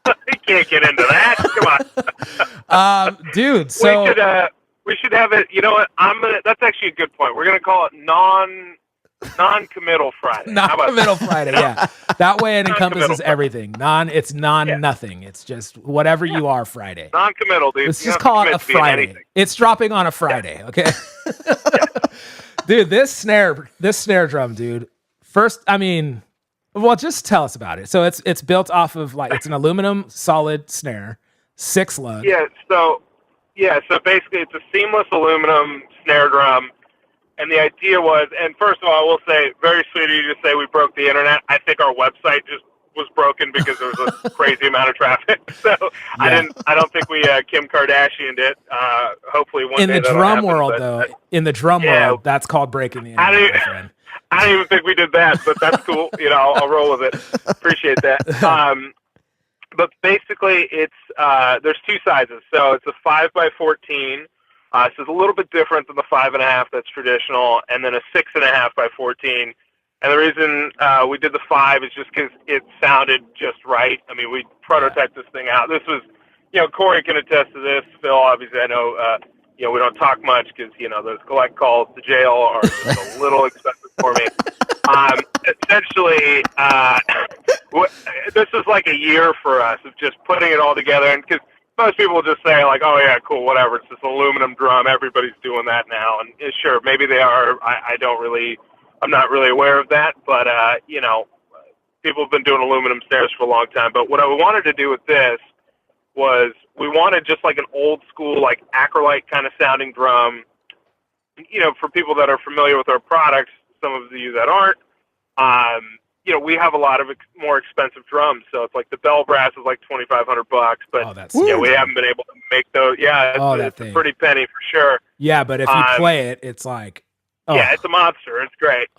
You can't get into that. Come on. Dude, so we should have it. You know what? That's actually a good point. We're gonna call it non-committal Friday. Non-committal Friday, yeah. That way it encompasses everything. It's nothing. It's just whatever you are Friday. Non-committal, dude. Let's just call it a Friday. It's dropping on a Friday, okay? Dude, this snare drum, dude. First, well, just tell us about it. So it's built off of it's an aluminum solid snare, 6 lug. Yeah. So basically it's a seamless aluminum snare drum, and the idea was. And first of all, I will say, very sweet of you to say we broke the internet. I think our website just was broken because there was a crazy amount of traffic. So yeah. I don't think we Kim Kardashian'd it. Hopefully one day. In the drum world, though, in the drum world, that's called breaking the internet, my friend. I don't even think we did that, but that's cool. I'll roll with it. Appreciate that. But basically, it's there's 2 sizes. So it's a 5x14. So it's a little bit different than the 5.5 that's traditional, and then a 6.5x14. And the reason we did the 5 is just because it sounded just right. We prototyped this thing out. This was, Corey can attest to this. Phil, obviously, I know. We don't talk much because, those collect calls to jail are just a little expensive for me. Essentially, this is like a year for us of just putting it all together. And because most people just say like, oh yeah, cool, whatever. It's this aluminum drum. Everybody's doing that now. And sure, maybe they are. I'm not really aware of that. But, people have been doing aluminum snares for a long time. But what I wanted to do with this was we wanted just like an old school, like acrylite kind of sounding drum. For people that are familiar with our products, some of you that aren't, we have a lot of more expensive drums. So it's like the bell brass is like $2,500, but we haven't been able to make those. Yeah, it's a pretty penny for sure. Yeah, but if you play it, it's like, it's a monster. It's great.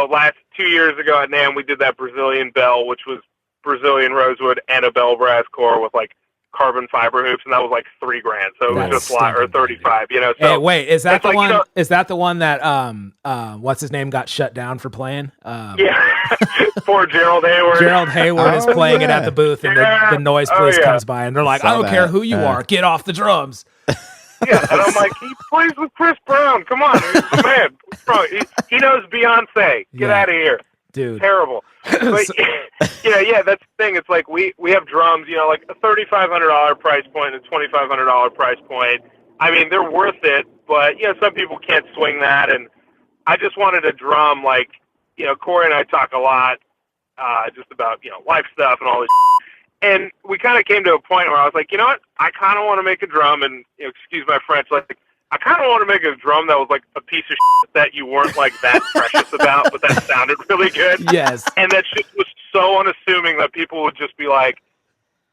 Last 2 years ago at NAMM, we did that Brazilian bell, which was Brazilian rosewood and a bell brass core with like carbon fiber hoops, and that was like $3,000. So it was That's just like, or 35, you know. So hey, wait, is that it's the like, one? you know, Is that the one that what's his name got shut down for playing? yeah, poor Gerald Hayward. Gerald Hayward is playing it at the booth, and the noise police comes by, and they're like, "I don't care who you are, get off the drums." Yeah, and I'm like, he plays with Chris Brown. Come on, he's the man. Bro, he knows Beyonce. Get out of here, dude. Terrible. But yeah, that's the thing. It's like we have drums, you know, like a $3,500 price point, a $2,500 price point. I mean, they're worth it, but you know, some people can't swing that. And I just wanted a drum, like, you know, Corey and I talk a lot, just about, you know, life stuff and all this. And we kind of came to a point where I was like, you know what? I kind of want to make a drum, and you know, excuse my French, like I kind of want to make a drum that was like a piece of shit that you weren't like that precious about, but that sounded really good. Yes. And that shit was so unassuming that people would just be like,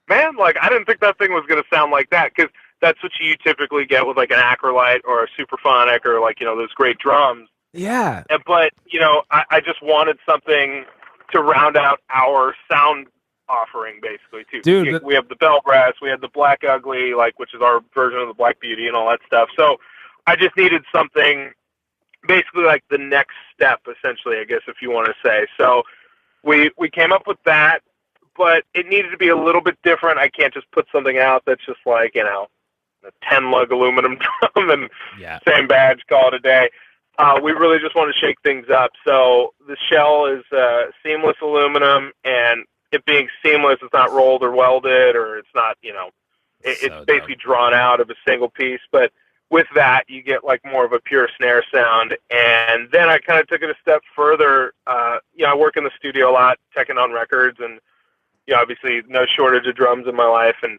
man, like I didn't think that thing was going to sound like that, because that's what you typically get with like an Acrolite or a Superphonic or like, you know, those great drums. Yeah. But, you know, I just wanted something to round out our sound offering, basically, too. Dude, we have the Bell Brass, we have the Black Ugly, like, which is our version of the Black Beauty and all that stuff. So I just needed something basically like the next step, essentially, I guess, if you want to say. So we came up with that, but it needed to be a little bit different. I can't just put something out that's just like, you know, a 10-lug aluminum drum and same badge, call it a day. We really just want to shake things up. So the shell is seamless aluminum, and it being seamless, it's not rolled or welded, or it's not, you know, it's basically drawn out of a single piece. But with that, you get like more of a pure snare sound. And then I kind of took it a step further. You know, I work in the studio a lot, teching on records, and, you know, obviously no shortage of drums in my life. And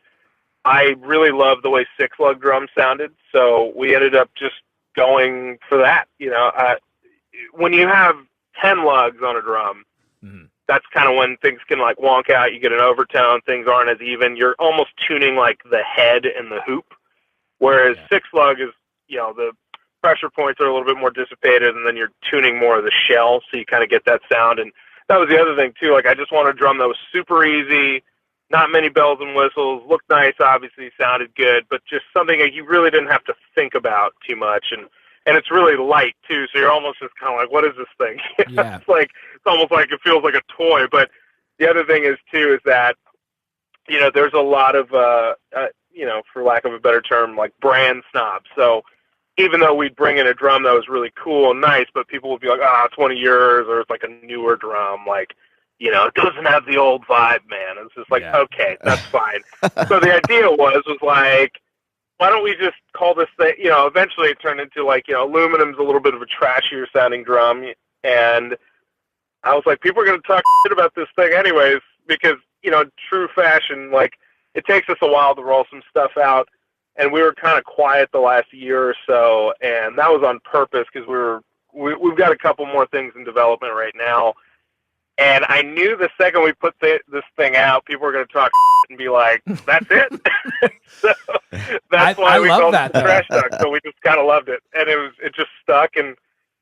I really love the way 6-lug drums sounded. So we ended up just going for that. You know, when you have 10 lugs on a drum, that's kind of when things can like wonk out. You get an overtone, things aren't as even. You're almost tuning like the head and the hoop, whereas 6-lug is, you know, the pressure points are a little bit more dissipated, and then you're tuning more of the shell, so you kind of get that sound. And that was the other thing too. Like, I just wanted a drum that was super easy, not many bells and whistles, looked nice, obviously sounded good, but just something that you really didn't have to think about too much. And it's really light too, so you're almost just kind of like, what is this thing? Yeah. It's almost like it feels like a toy. But the other thing is too, is that, you know, there's a lot of, you know, for lack of a better term, like brand snobs. So even though we'd bring in a drum that was really cool and nice, but people would be like, it's one of yours, or it's like a newer drum, like, you know, it doesn't have the old vibe, man. It's just like, okay, that's fine. So the idea was like, why don't we just call this thing, you know, eventually it turned into like, you know, aluminum's a little bit of a trashier sounding drum. And I was like, people are going to talk shit about this thing anyways, because, you know, true fashion, like, it takes us a while to roll some stuff out. And we were kind of quiet the last year or so. And that was on purpose, because we've got a couple more things in development right now. And I knew the second we put this thing out, people were going to talk and be like, that's it. So that's why we called it Trash Talk. So we just kind of loved it. And it just stuck, and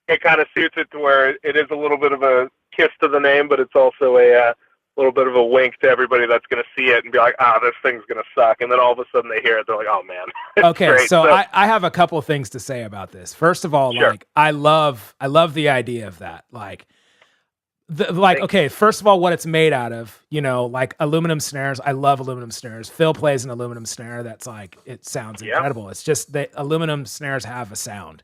it kind of suits it to where it is a little bit of a kiss to the name, but it's also a little bit of a wink to everybody that's going to see it and be like, this thing's going to suck. And then all of a sudden they hear it. They're like, oh, man. Okay, great. so I have a couple of things to say about this. First of all, like, I love the idea of that. Like, okay, first of all, what it's made out of, you know, like aluminum snares. I love aluminum snares. Phil plays an aluminum snare that's like, it sounds incredible. It's just that aluminum snares have a sound.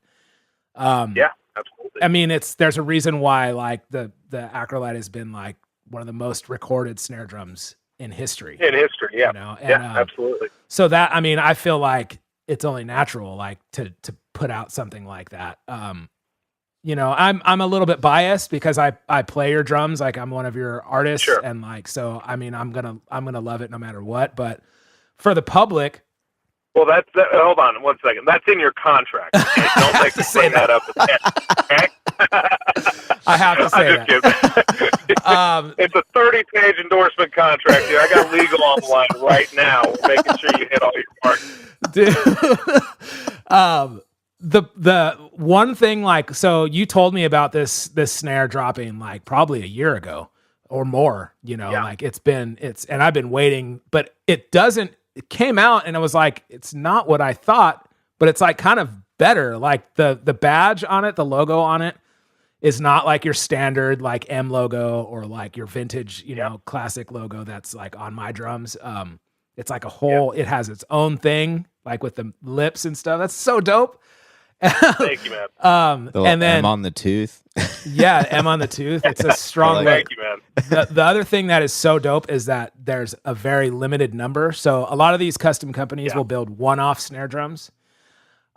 Yeah, absolutely. I mean, there's a reason why like the Acrolite has been like one of the most recorded snare drums in history. Yeah. You know? And, absolutely. So that, I mean, I feel like it's only natural, like to put out something like that. You know, I'm a little bit biased because I play your drums, like I'm one of your artists, and like, so I mean, I'm gonna love it no matter what. But for the public, well, hold on 1 second. That's in your contract. Okay? Don't make me bring that up again. Okay? I have to say that. It's a 30-page endorsement contract here. I got legal on the line right now. We're making sure you hit all your marks. Dude, the one thing, like, so you told me about this snare dropping like probably a year ago or more, you know, like and I've been waiting, but it doesn't it came out and it was like, it's not what I thought, but it's like kind of better. Like the badge on it, the logo on it is not like your standard like M logo or like your vintage, you know, classic logo that's like on my drums. It's like a whole, it has its own thing, like with the lips and stuff. That's so dope. Thank you, man. And then M on the tooth. yeah, M on the tooth. It's a strong look. Thank you, man. The other thing that is so dope is that there's a very limited number. So a lot of these custom companies will build one-off snare drums.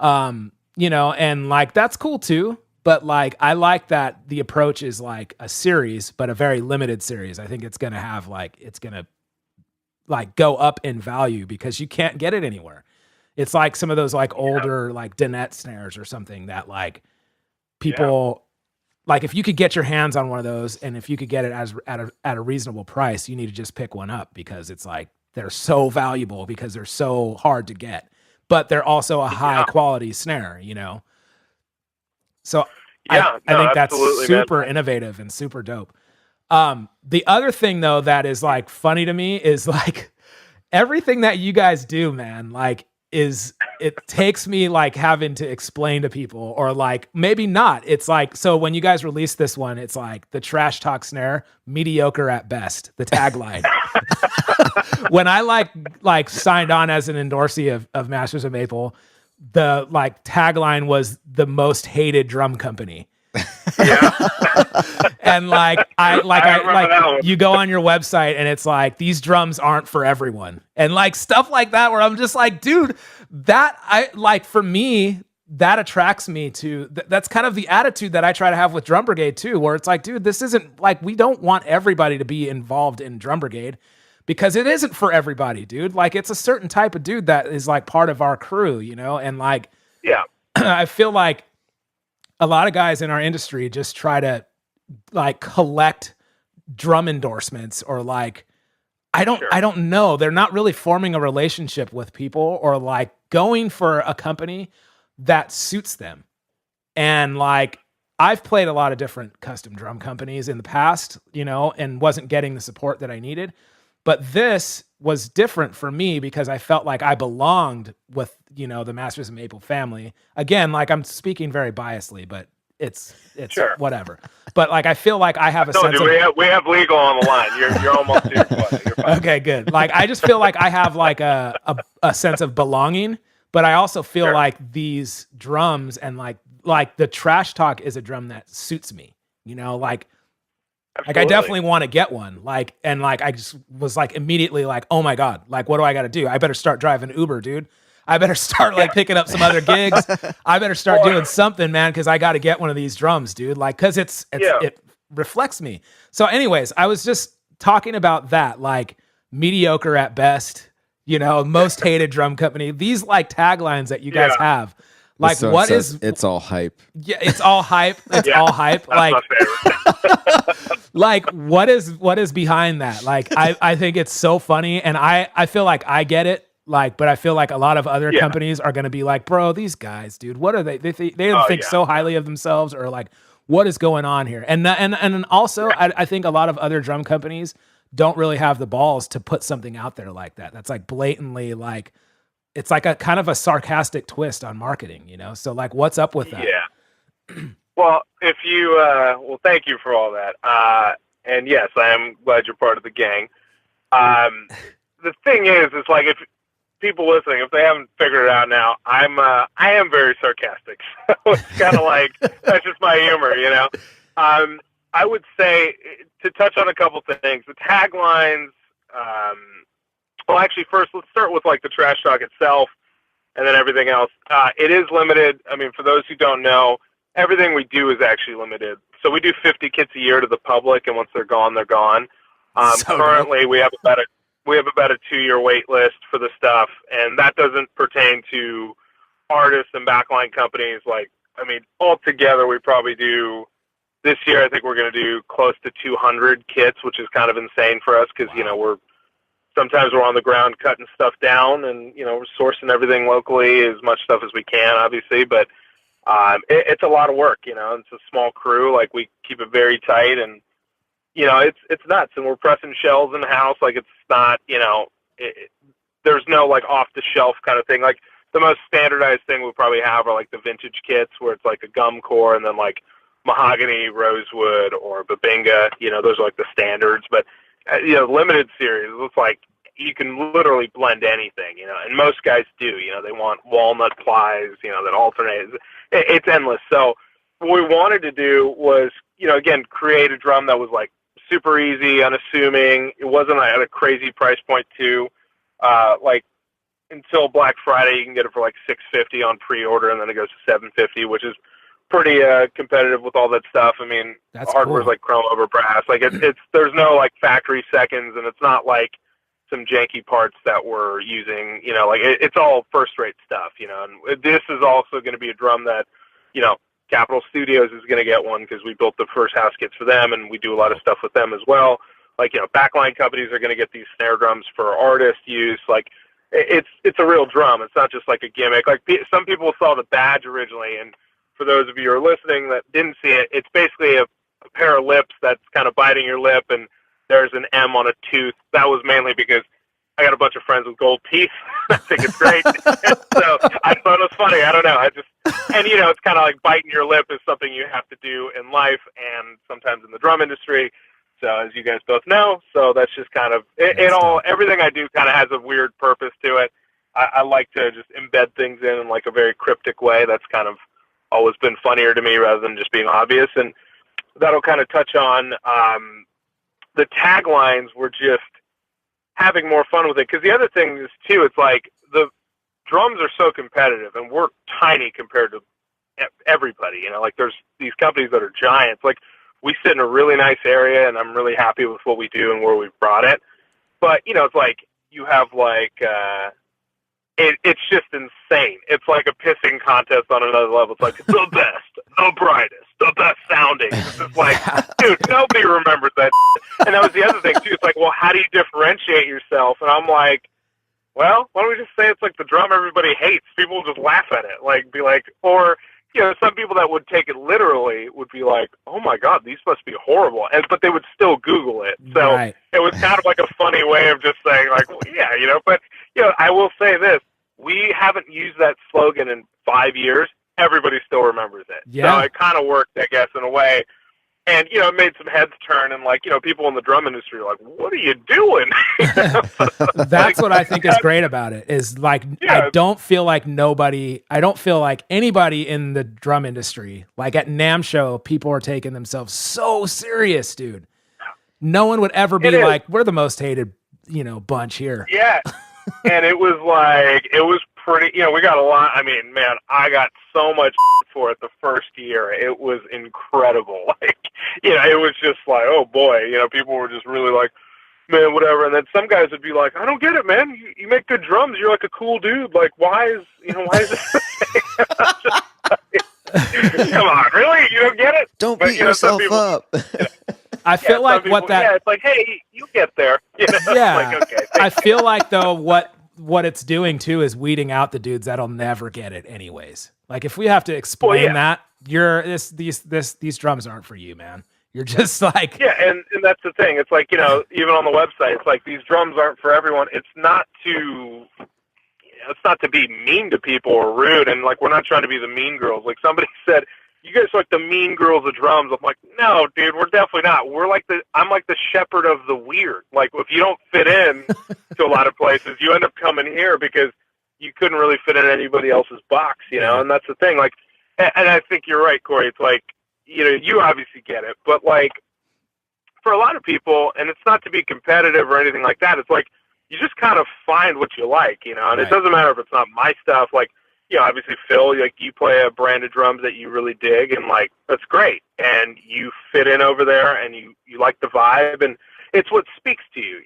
You know, and like that's cool too. But like I like that the approach is like a series, but a very limited series. I think it's gonna have go up in value because you can't get it anywhere. It's like some of those like older like Dinette snares or something that like people like if you could get your hands on one of those and if you could get it at a reasonable price, you need to just pick one up because it's like they're so valuable because they're so hard to get, but they're also a high quality snare, you know? So I think that's super innovative and super dope. The other thing though that is like funny to me is like everything that you guys do, man, like it takes me like having to explain to people or like maybe not. It's like, so when you guys release this one, it's like the trash talk snare, mediocre at best, the tagline. When I like signed on as an endorsee of Masters of Maple, the like tagline was the most hated drum company. And like I you go on your website and it's like these drums aren't for everyone and like stuff like that where I'm just like, dude, that I like for me that attracts me to that's kind of the attitude that I try to have with Drum Brigade too, where it's like, dude, this isn't like we don't want everybody to be involved in Drum Brigade because it isn't for everybody, dude. Like it's a certain type of dude that is like part of our crew, you know, and like I feel like a lot of guys in our industry just try to like collect drum endorsements or like, I don't know. They're not really forming a relationship with people or like going for a company that suits them. And like, I've played a lot of different custom drum companies in the past, you know, and wasn't getting the support that I needed. But this was different for me because I felt like I belonged with, you know, the Masters of Maple family. Again, like I'm speaking very biasly, but it's whatever. But like I feel like I have a sense of we have legal on the line. You're almost here. You're fine. Okay, good. Like I just feel like I have like a sense of belonging, but I also feel like these drums and like the trash talk is a drum that suits me. You know, like I definitely want to get one. Like, and like, I just was like immediately like, oh my God, like, what do I got to do? I better start driving Uber, dude. I better start like picking up some other gigs. I better start doing something, man. Cause I got to get one of these drums, dude. Like, cause it reflects me. So anyways, I was just talking about that, like mediocre at best, you know, most hated drum company, these like taglines that you guys have. Like so what is it's all hype. Yeah, it's all hype. It's all hype. Like like what is behind that? Like I think it's so funny and I feel like I get it. Like, but I feel like a lot of other companies are going to be like, bro, these guys, dude, what are they? They think so highly of themselves or like, what is going on here? And also I think a lot of other drum companies don't really have the balls to put something out there like that. That's like blatantly like, it's like a kind of a sarcastic twist on marketing, you know? So like, what's up with that? Yeah. Well, if you, thank you for all that. And yes, I am glad you're part of the gang. The thing is like, if people listening, if they haven't figured it out now, I am very sarcastic. So it's kind of like, that's just my humor, you know? I would say to touch on a couple things, the taglines, well, actually, first, let's start with like the trash talk itself and then everything else. It is limited. I mean, for those who don't know, everything we do is actually limited. So we do 50 kits a year to the public, and once they're gone, they're gone. Currently, we have about a 2-year wait list for the stuff, and that doesn't pertain to artists and backline companies. Like, I mean, altogether, we probably do this year. I think we're going to do close to 200 kits, which is kind of insane for us because you know sometimes we're on the ground cutting stuff down and, you know, we're sourcing everything locally, as much stuff as we can, obviously. But it's a lot of work, you know. It's a small crew. Like, we keep it very tight and, you know, it's nuts. And we're pressing shells in the house. Like, it's not, you know, there's no like off the shelf kind of thing. Like the most standardized thing we probably have are like the vintage kits where it's like a gum core and then like mahogany, rosewood, or babinga. Those are like the standards. But limited series, it's like you can literally blend anything. And most guys do. They want walnut plies. That alternate. It's endless. So what we wanted to do was, again, create a drum that was like super easy, unassuming. It wasn't at a crazy price point too. Like until Black Friday, you can get it for like $650 on pre-order, and then it goes to $750, which is pretty competitive with all that stuff. I mean, That's hardware's cool. like chrome over brass. Like it's there's no like factory seconds, and it's not like some janky parts that we're using. Like it's all first-rate stuff. And this is also going to be a drum that, Capitol Studios is going to get one because we built the first house kits for them, and we do a lot of stuff with them as well. Like, backline companies are going to get these snare drums for artist use. Like, it's a real drum. It's not just like a gimmick. Like, some people saw the badge originally, and for those of you who are listening that didn't see it, it's basically a pair of lips that's kind of biting your lip, and there's an M on a tooth. That was mainly because I got a bunch of friends with gold teeth. I think it's great. So I thought it was funny. I don't know. And it's kind of like biting your lip is something you have to do in life and sometimes in the drum industry. So as you guys both know, so that's just kind of it all. Everything I do kind of has a weird purpose to it. I like to just embed things in like a very cryptic way. That's kind of always been funnier to me rather than just being obvious. And that'll kind of touch on the taglines. Were just having more fun with it, because the other thing is too, it's like the drums are so competitive and we're tiny compared to everybody. Like there's these companies that are giants. Like we sit in a really nice area, and I'm really happy with what we do and where we've brought it. But it's like you have like it's just insane. It's like a pissing contest on another level. It's like the best, the brightest, the best sounding. It's just like, dude, nobody remembers that. And that was the other thing too. It's like, well, how do you differentiate yourself? And I'm like, well, why don't we just say it's like the drum everybody hates? People will just laugh at it. Like, be like, or some people that would take it literally would be like, oh my God, these must be horrible. But they would still Google it. So Right. It was kind of like a funny way of just saying like, well, yeah, but I will say this. We haven't used that slogan in 5 years. Everybody still remembers it. Yeah. So it kind of worked, I guess, in a way. And, it made some heads turn, and like, people in the drum industry are like, what are you doing? That's what I think is great about it is like, Yeah. I don't feel like anybody in the drum industry, like at NAMM show, people are taking themselves so serious, dude. No one would ever be like, we're the most hated, bunch here. Yeah. And it was pretty, we got a lot. I mean, man, I got so much for it the first year. It was incredible. Like, it was just like, oh boy, people were just really like, man, whatever. And then some guys would be like, I don't get it, man. You make good drums. You're like a cool dude. Like, why is this come on, really? You don't get it? Don't beat yourself up. I feel like it's like, hey, you get there. Yeah. Like, okay. I feel like though what it's doing too is weeding out the dudes that'll never get it anyways. Like if we have to explain that, these drums aren't for you, man. You're just like and that's the thing. It's like, even on the website, it's like these drums aren't for everyone. It's not to be mean to people or rude, and like we're not trying to be the mean girls. Like somebody said, you guys are like the mean girls of drums. I'm like, no, dude, we're definitely not. I'm like the shepherd of the weird. Like if you don't fit in to a lot of places, you end up coming here because you couldn't really fit in anybody else's box, and that's the thing. Like, and I think you're right, Corey. It's like, you obviously get it, but like for a lot of people, and it's not to be competitive or anything like that. It's like, you just kind of find what you like, and Right. It doesn't matter if it's not my stuff. Like, obviously Phil, like you play a brand of drums that you really dig, and like that's great, and you fit in over there, and you like the vibe, and it's what speaks to you,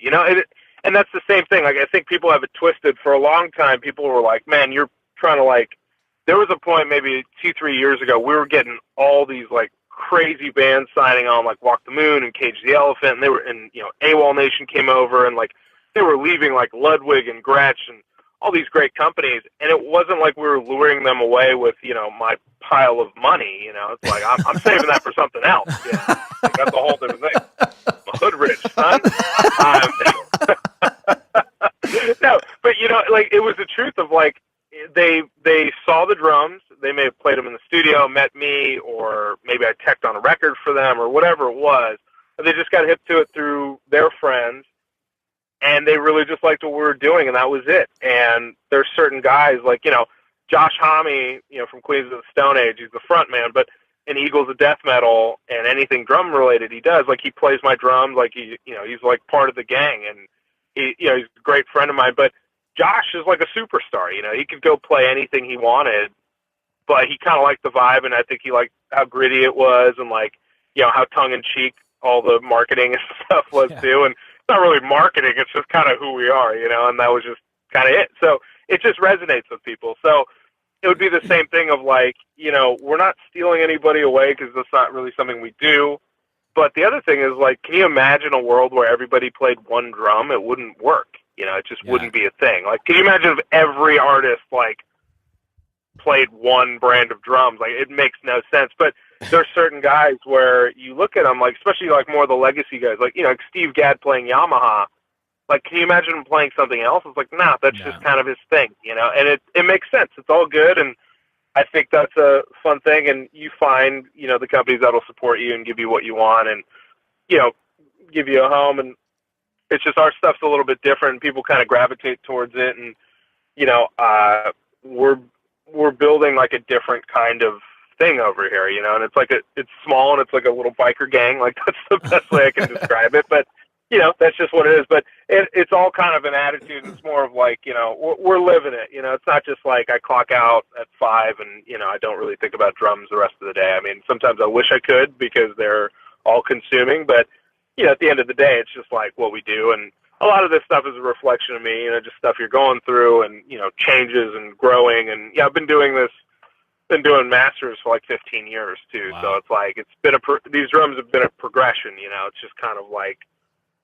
and that's the same thing. Like I think people have it twisted. For a long time, people were like, man, you're trying to like. There was a point maybe 2-3 years ago, we were getting all these like crazy bands signing on, like Walk the Moon and Cage the Elephant, and they were, and AWOL Nation came over, and like they were leaving like Ludwig and Gretsch and all these great companies, and it wasn't like we were luring them away with, my pile of money, it's like, I'm saving that for something else, Like, that's a whole different thing. I'm hood rich, son. No, but like it was the truth of like they saw the drums. They may have played them in the studio, met me, or maybe I teched on a record for them or whatever it was. And they just got hip to it through their friends, and they really just liked what we were doing, and that was it. And there's certain guys like, Josh Homme, from Queens of the Stone Age, he's the front man, but in Eagles of Death Metal and anything drum related he does, like he plays my drums, like he's like part of the gang, and he's a great friend of mine. But Josh is like a superstar, he could go play anything he wanted, but he kind of liked the vibe, and I think he liked how gritty it was, and like, how tongue in cheek all the marketing and stuff was too. And it's not really marketing, it's just kind of who we are, and that was just kind of it. So it just resonates with people. So it would be the same thing of like, we're not stealing anybody away because that's not really something we do. But the other thing is like, can you imagine a world where everybody played one drum? It wouldn't work. It just wouldn't be a thing. Like, can you imagine if every artist like played one brand of drums? Like, it makes no sense. But there's certain guys where you look at them, like, especially like more of the legacy guys, like, like Steve Gadd playing Yamaha. Like, can you imagine him playing something else? It's like, nah, that's just kind of his thing, and it makes sense. It's all good. And I think that's a fun thing. And you find, the companies that'll support you and give you what you want and, give you a home. And it's just our stuff's a little bit different. People kind of gravitate towards it. And, we're building like a different kind of thing over here, and it's like it's small and it's like a little biker gang. Like, that's the best way I can describe it. But, that's just what it is. But it's all kind of an attitude. It's more of like, we're living it. It's not just like I clock out at 5 and, I don't really think about drums the rest of the day. I mean, sometimes I wish I could because they're all consuming. But, at the end of the day, it's just like what we do. And a lot of this stuff is a reflection of me, just stuff you're going through and, changes and growing. And, I've been doing masters for like 15 years too. Wow. So it's like, it's been these drums have been a progression, it's just kind of like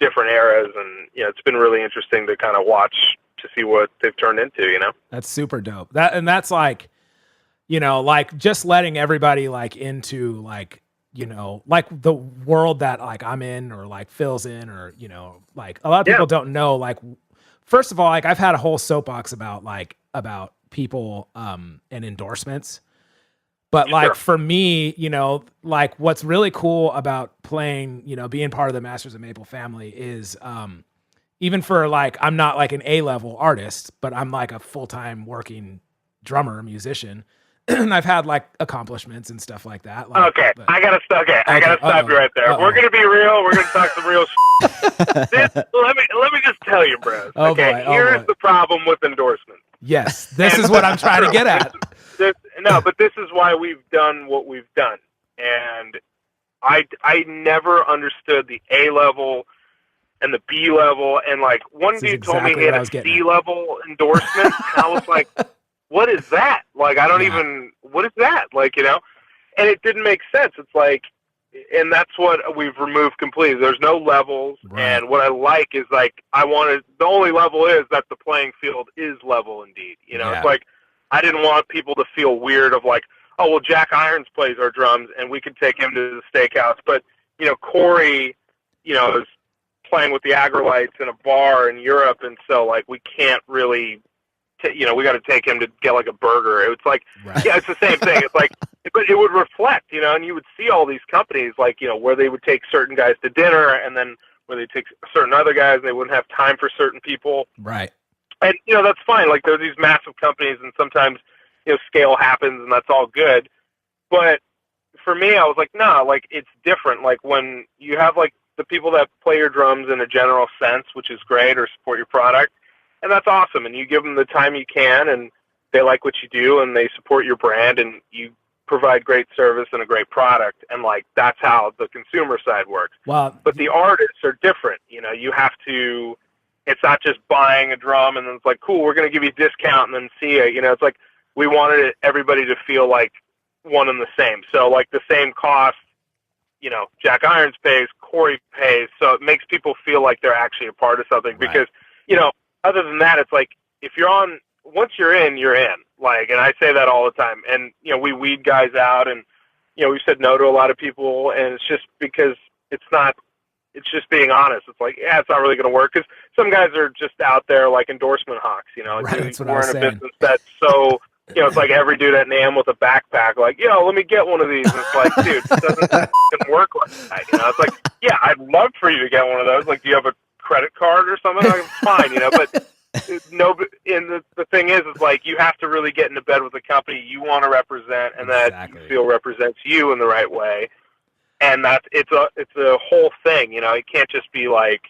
different eras, and it's been really interesting to kind of watch to see what they've turned into. That's super dope. That's like, like just letting everybody like into like, like the world that like I'm in or like Phil's in, or like a lot of people don't know. Like, first of all, like I've had a whole soapbox about people and endorsements. But like for me, like what's really cool about playing, being part of the Masters of Maple family is even for like, I'm not like an A-level artist, but I'm like a full-time working drummer, musician. And I've had like accomplishments and stuff like that. Like, okay. I gotta stop you right there. We're going to be real. We're going to talk some real let me just tell you, bros. Okay. Here's the problem with endorsements. Yes. This is what I'm trying to get at. But this is why we've done what we've done. And I never understood the A level and the B level. And like one dude told me he had a C level endorsement. And I was like, what is that? Like, I don't even, what is that? Like, and it didn't make sense. It's like, and that's what we've removed completely. There's no levels. Right. And what I like is like, the only level is that the playing field is level indeed. It's like, I didn't want people to feel weird of like, oh, well, Jack Irons plays our drums and we could take him to the steakhouse. But, Corey, is playing with the Agrolites in a bar in Europe. And so like, we can't really, we got to take him to get like a burger. It's like, it's the same thing. It's like, but it would reflect, and you would see all these companies like, where they would take certain guys to dinner and then where they take certain other guys and they wouldn't have time for certain people. Right. And, that's fine. Like, there are these massive companies, and sometimes, scale happens, and that's all good. But for me, I was like, nah, like, it's different. Like, when you have, like, the people that play your drums in a general sense, which is great, or support your product, and that's awesome. And you give them the time you can, and they like what you do, and they support your brand, and you provide great service and a great product. And, like, that's how the consumer side works. Wow. But the artists are different. You have to... It's not just buying a drum and then it's like, cool, we're going to give you a discount and then see it. It's like we wanted everybody to feel like one and the same. So like the same cost, Jack Irons pays, Corey pays. So it makes people feel like they're actually a part of something. Right. Because, other than that, it's like if you're once you're in, you're in. Like, and I say that all the time. And, we weed guys out and, we've said no to a lot of people. And it's just because it's not it's just being honest. It's like, yeah, it's not really going to work, because some guys are just out there like endorsement hawks, you know. Like, Right, that's what I we're was in a saying. business that's so, you know, it's like every dude at NAMM with a backpack, like, yo, let me get one of these. And it's like, dude, it doesn't fucking work like that, you know. It's like, yeah, I'd love for you to get one of those. Like, do you have a credit card or something? Like, fine, you know, but no, and the thing is like, you have to really get into bed with the company you want to represent, and that you feel represents you in the right way. And it's a whole thing, you know. It can't just be like,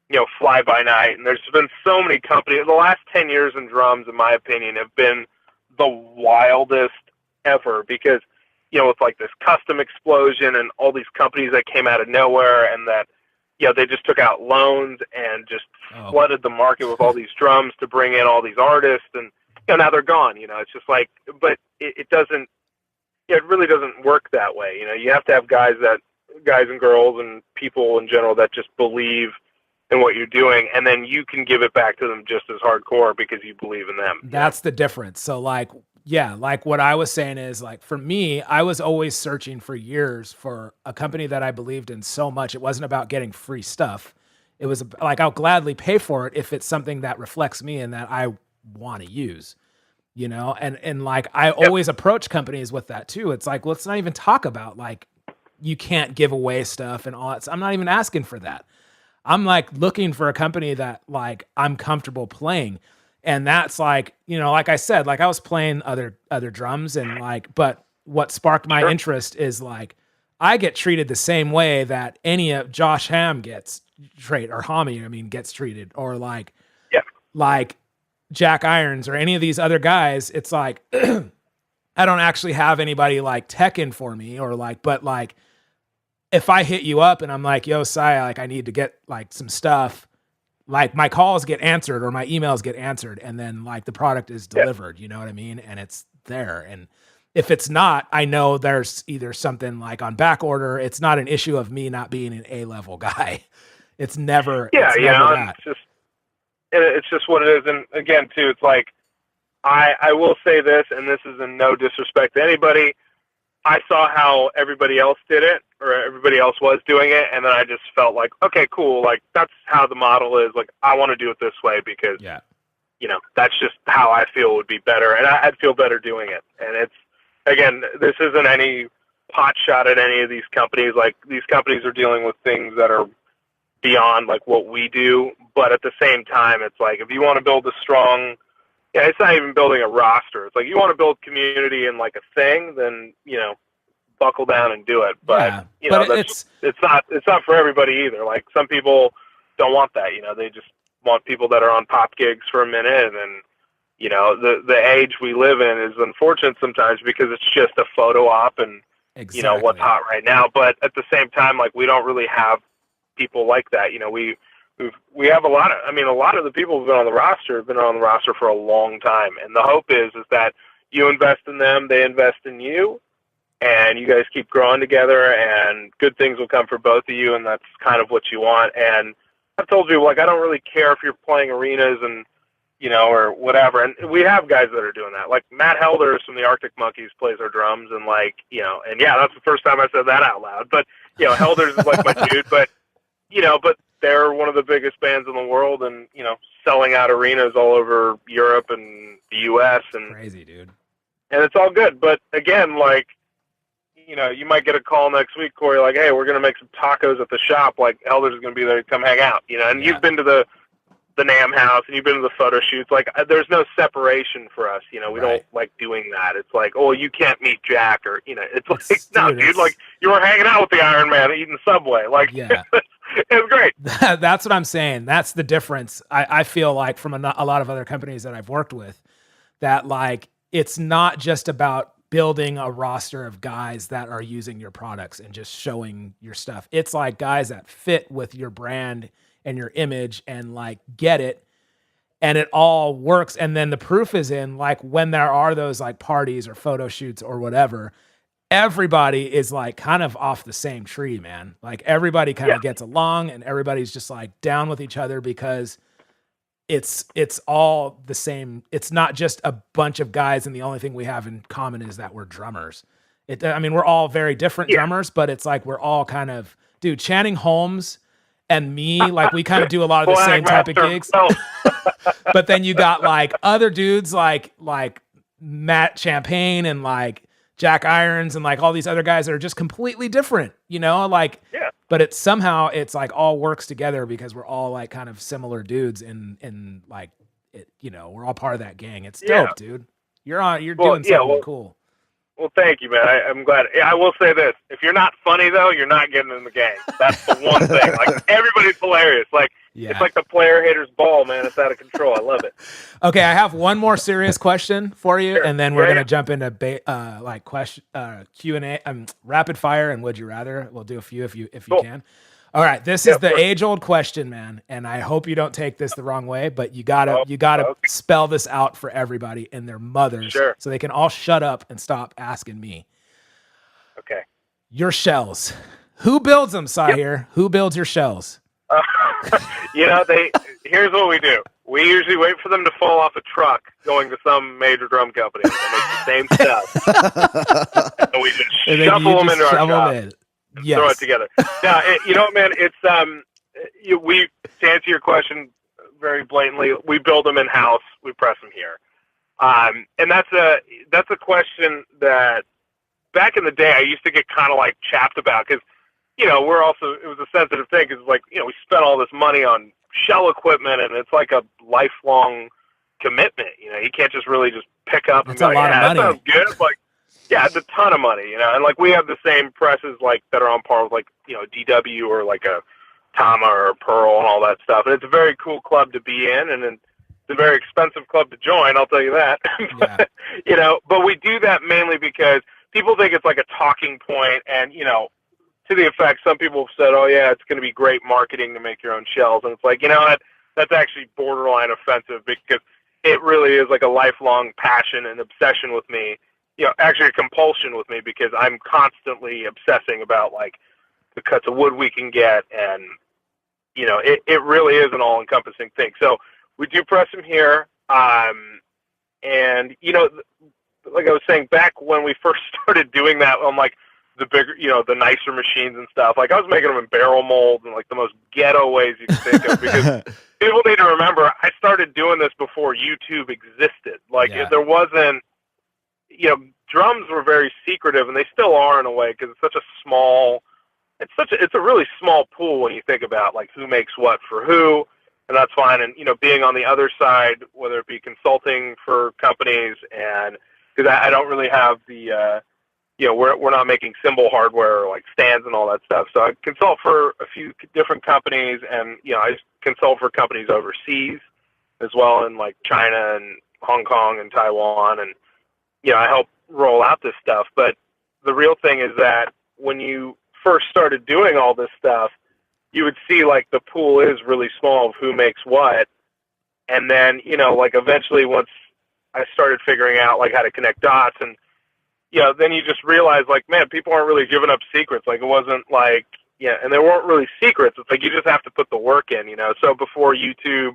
you know, fly by night. And there's been so many companies. The last 10 years in drums, in my opinion, have been the wildest ever, because, you know, it's like this custom explosion and all these companies that came out of nowhere, and that, you know, they just took out loans and just flooded the market with all these drums to bring in all these artists, and, you know, now they're gone. You know, it's just like, but it doesn't. It really doesn't work that way. You know, you have to have guys and girls and people in general that just believe in what you're doing, and then you can give it back to them just as hardcore because you believe in them. That's the difference. So like, yeah, like what I was saying is, like, for me, I was always searching for years for a company that I believed in so much. It wasn't about getting free stuff. It was like, I'll gladly pay for it if it's something that reflects me and that I want to use, you know? And like, I always approach companies with that too. It's like, let's not even talk about like, you can't give away stuff and all that. I'm not even asking for that. I'm like looking for a company that like I'm comfortable playing. And that's like, you know, like I said, like I was playing other drums, and like, but what sparked my interest is like, I get treated the same way that any of Josh Ham gets treated, or Hami, I mean, gets treated, or like, like Jack Irons or any of these other guys. It's like, I don't actually have anybody like teching for me, or like, but like, if I hit you up and I'm like, yo, Sai, like I need to get like some stuff, like my calls get answered or my emails get answered, and then like the product is delivered, you know what I mean? And it's there. And if it's not, I know there's either something like on back order. It's not an issue of me not being an A-level guy. It's never, it's never that. It's just what it is. And again, too, it's like, I will say this, and this is in no disrespect to anybody. I saw how everybody else did it, or everybody else was doing it, and then I just felt like, okay, cool, like that's how the model is. Like, I want to do it this way because, you know, that's just how I feel would be better, and I'd feel better doing it. And it's, again, this isn't any pot shot at any of these companies. Like, these companies are dealing with things that are beyond like what we do, but at the same time, it's like, if you want to build a strong, it's not even building a roster. It's like, you want to build community and like a thing, then, you know, buckle down and do it. But you know, it's not for everybody either. Like, some people don't want that. You know, they just want people that are on pop gigs for a minute. And, you know, the age we live in is unfortunate sometimes because it's just a photo op and, you know, what's hot right now. But at the same time, like, we don't really have people like that. You know, we have a lot of the people who've been on the roster have been on the roster for a long time. And the hope is that you invest in them, they invest in you, and you guys keep growing together, and good things will come for both of you. And that's kind of what you want. And I've told people, like, I don't really care if you're playing arenas and, you know, or whatever. And we have guys that are doing that. Like Matt Helders from the Arctic Monkeys plays our drums, and like, you know, and yeah, that's the first time I said that out loud. But, you know, Helders is like my dude, but, you know, but they're one of the biggest bands in the world, and, you know, selling out arenas all over Europe and the US, and crazy, dude. And it's all good. But again, like, you know, you might get a call next week, Corey, like, hey, we're going to make some tacos at the shop. Like, Helders is going to be there to come hang out, you know, and you've been to the NAMM house and you've been to the photo shoots. Like, there's no separation for us. You know, we don't like doing that. It's like, oh, you can't meet Jack, or, you know, it's like, no, dude, like, you were hanging out with the Iron Man eating Subway. Like, it's great. That's what I'm saying. That's the difference. I feel like from a lot of other companies that I've worked with, that like, it's not just about building a roster of guys that are using your products and just showing your stuff. It's like guys that fit with your brand and your image and like get it, and it all works. And then the proof is in, like, when there are those like parties or photo shoots or whatever, everybody is like kind of off the same tree, man. Like, everybody kind of gets along, and everybody's just like down with each other because it's all the same. It's not just a bunch of guys, and the only thing we have in common is that we're drummers. I mean, we're all very different drummers, but it's like we're all kind of, dude, Channing Holmes and me, like we kind of do a lot of the same type of gigs. But then you got like other dudes like Matt Champagne and like Jack Irons and like all these other guys that are just completely different, like, but it's like all works together because we're all like kind of similar dudes and like, we're all part of that gang. It's dope, dude. You're doing something cool. Well, thank you, man. I'm glad. I will say this: if you're not funny, though, you're not getting in the game. That's the one thing. Like everybody's hilarious. Like it's like the player hater's ball, man. It's out of control. I love it. Okay, I have one more serious question for you, and then we're gonna jump into question Q&A, rapid fire, and would you rather. We'll do a few if you can. All right, this is the age-old question, man, and I hope you don't take this the wrong way, but you gotta spell this out for everybody and their mothers, so they can all shut up and stop asking me. Okay. Your shells. Who builds them, Sahir? Who builds your shells? Here's what we do. We usually wait for them to fall off a truck going to some major drum company and make the same stuff, and we just shuffle them into our shop. Yes. Throw it together. Now, man, it's to answer your question very blatantly, we build them in house. We press them here, and that's a question that back in the day I used to get kind of like chapped about because it was a sensitive thing because like we spent all this money on shell equipment and it's like a lifelong commitment. You can't just really just pick up. It's a lot of money. That sounds good. Like. Yeah, it's a ton of money, and like we have the same presses like that are on par with like DW or like a Tama or a Pearl and all that stuff. And it's a very cool club to be in, and it's a very expensive club to join. I'll tell you that. But we do that mainly because people think it's like a talking point, and to the effect, some people have said, "Oh yeah, it's going to be great marketing to make your own shells," and it's like that's actually borderline offensive because it really is like a lifelong passion and obsession with me. Actually a compulsion with me because I'm constantly obsessing about like the cuts of wood we can get, and it really is an all-encompassing thing. So we do press them here, and like I was saying, back when we first started doing that on like the bigger, the nicer machines and stuff, like I was making them in barrel mold and like the most ghetto ways you can think of because people need to remember I started doing this before YouTube existed. Like there wasn't. Drums were very secretive, and they still are in a way because it's such a small. It's a really small pool when you think about like who makes what for who, and that's fine. And being on the other side, whether it be consulting for companies, and because I don't really have the, we're not making cymbal hardware or like stands and all that stuff. So I consult for a few different companies, and I consult for companies overseas as well, in like China and Hong Kong and Taiwan, and I help roll out this stuff. But the real thing is that when you first started doing all this stuff, you would see like the pool is really small of who makes what. And then, like eventually once I started figuring out like how to connect dots and, then you just realize like, man, people aren't really giving up secrets. Like it wasn't like, and there weren't really secrets. It's like, you just have to put the work in, So before YouTube,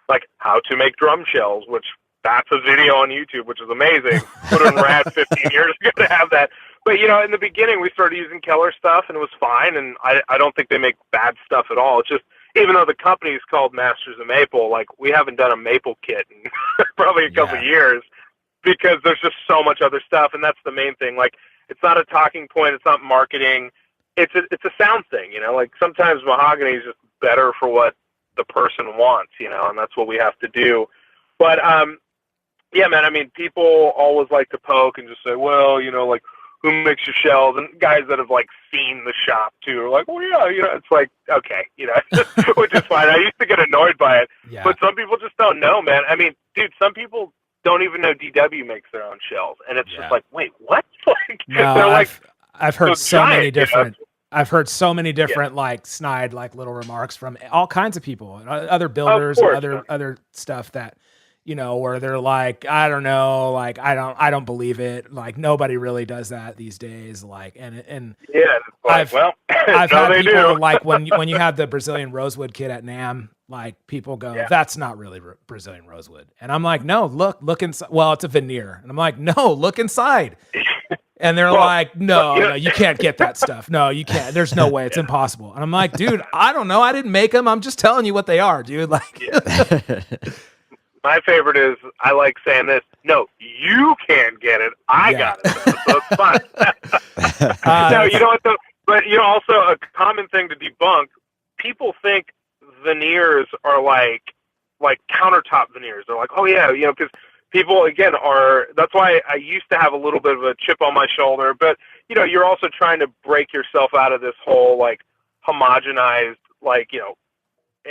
like how to make drum shells, which that's a video on YouTube, which is amazing. Put in rad 15 years ago to have that. But, in the beginning, we started using Keller stuff, and it was fine, and I don't think they make bad stuff at all. It's just, even though the company is called Masters of Maple, like, we haven't done a maple kit in probably a couple of years because there's just so much other stuff, and that's the main thing. Like, it's not a talking point. It's not marketing. It's a sound thing, Like, sometimes mahogany is just better for what the person wants, and that's what we have to do. But, yeah, man, I mean, people always like to poke and just say, well, like, who makes your shells? And guys that have, like, seen the shop, too, are like, well, yeah, it's like, okay, which is fine. I used to get annoyed by it. Yeah. But some people just don't know, man. I mean, dude, some people don't even know DW makes their own shells. And it's just like, wait, what? Like, no, I've heard so many different... I've heard so many different like snide like little remarks from all kinds of people, other builders, and other stuff that where they're like, I don't know, like I don't believe it, like nobody really does that these days, like and I've had people like when you have the Brazilian rosewood kit at NAMM, like people go, that's not really Brazilian rosewood, and I'm like, no, look inside. Well, it's a veneer, and I'm like, no, look inside. And they're Well, like, no, yeah. no, you can't get that stuff. No, you can't. There's no way. It's impossible. And I'm like, dude, I don't know. I didn't make them. I'm just telling you what they are, dude. Like, My favorite is, I like saying this, no, you can't get it. I got it. So it's fine. No, you know what, though? But, also a common thing to debunk, people think veneers are like countertop veneers. They're like, oh, yeah, because people, again, that's why I used to have a little bit of a chip on my shoulder. But, you're also trying to break yourself out of this whole, like, homogenized, like,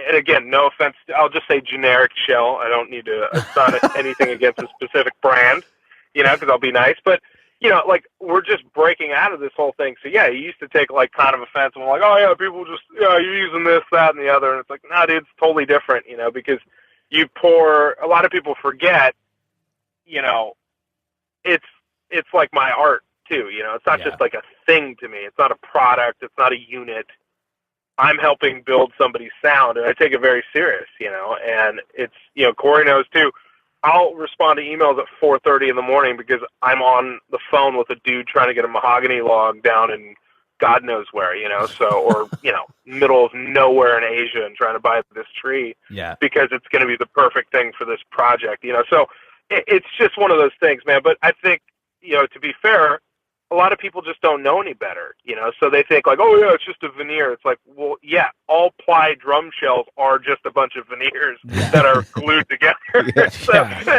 and again, no offense, I'll just say generic shell. I don't need to assign anything against a specific brand, because I'll be nice. But, like, we're just breaking out of this whole thing. So, yeah, you used to take, like, kind of offense. And we're like, oh, yeah, people just, you're using this, that, and the other. And it's like, nah, dude, it's totally different, because a lot of people forget, it's like my art too, it's not just like a thing to me. It's not a product. It's not a unit. I'm helping build somebody's sound, and I take it very serious, and it's, Corey knows too. I'll respond to emails at 4:30 in the morning because I'm on the phone with a dude trying to get a mahogany log down in God knows where, or, middle of nowhere in Asia and trying to buy this tree because it's going to be the perfect thing for this project, so it's just one of those things, man. But I think, to be fair, a lot of people just don't know any better, so they think like, oh yeah, it's just a veneer. It's like, well, yeah, all ply drum shells are just a bunch of veneers that are glued together. So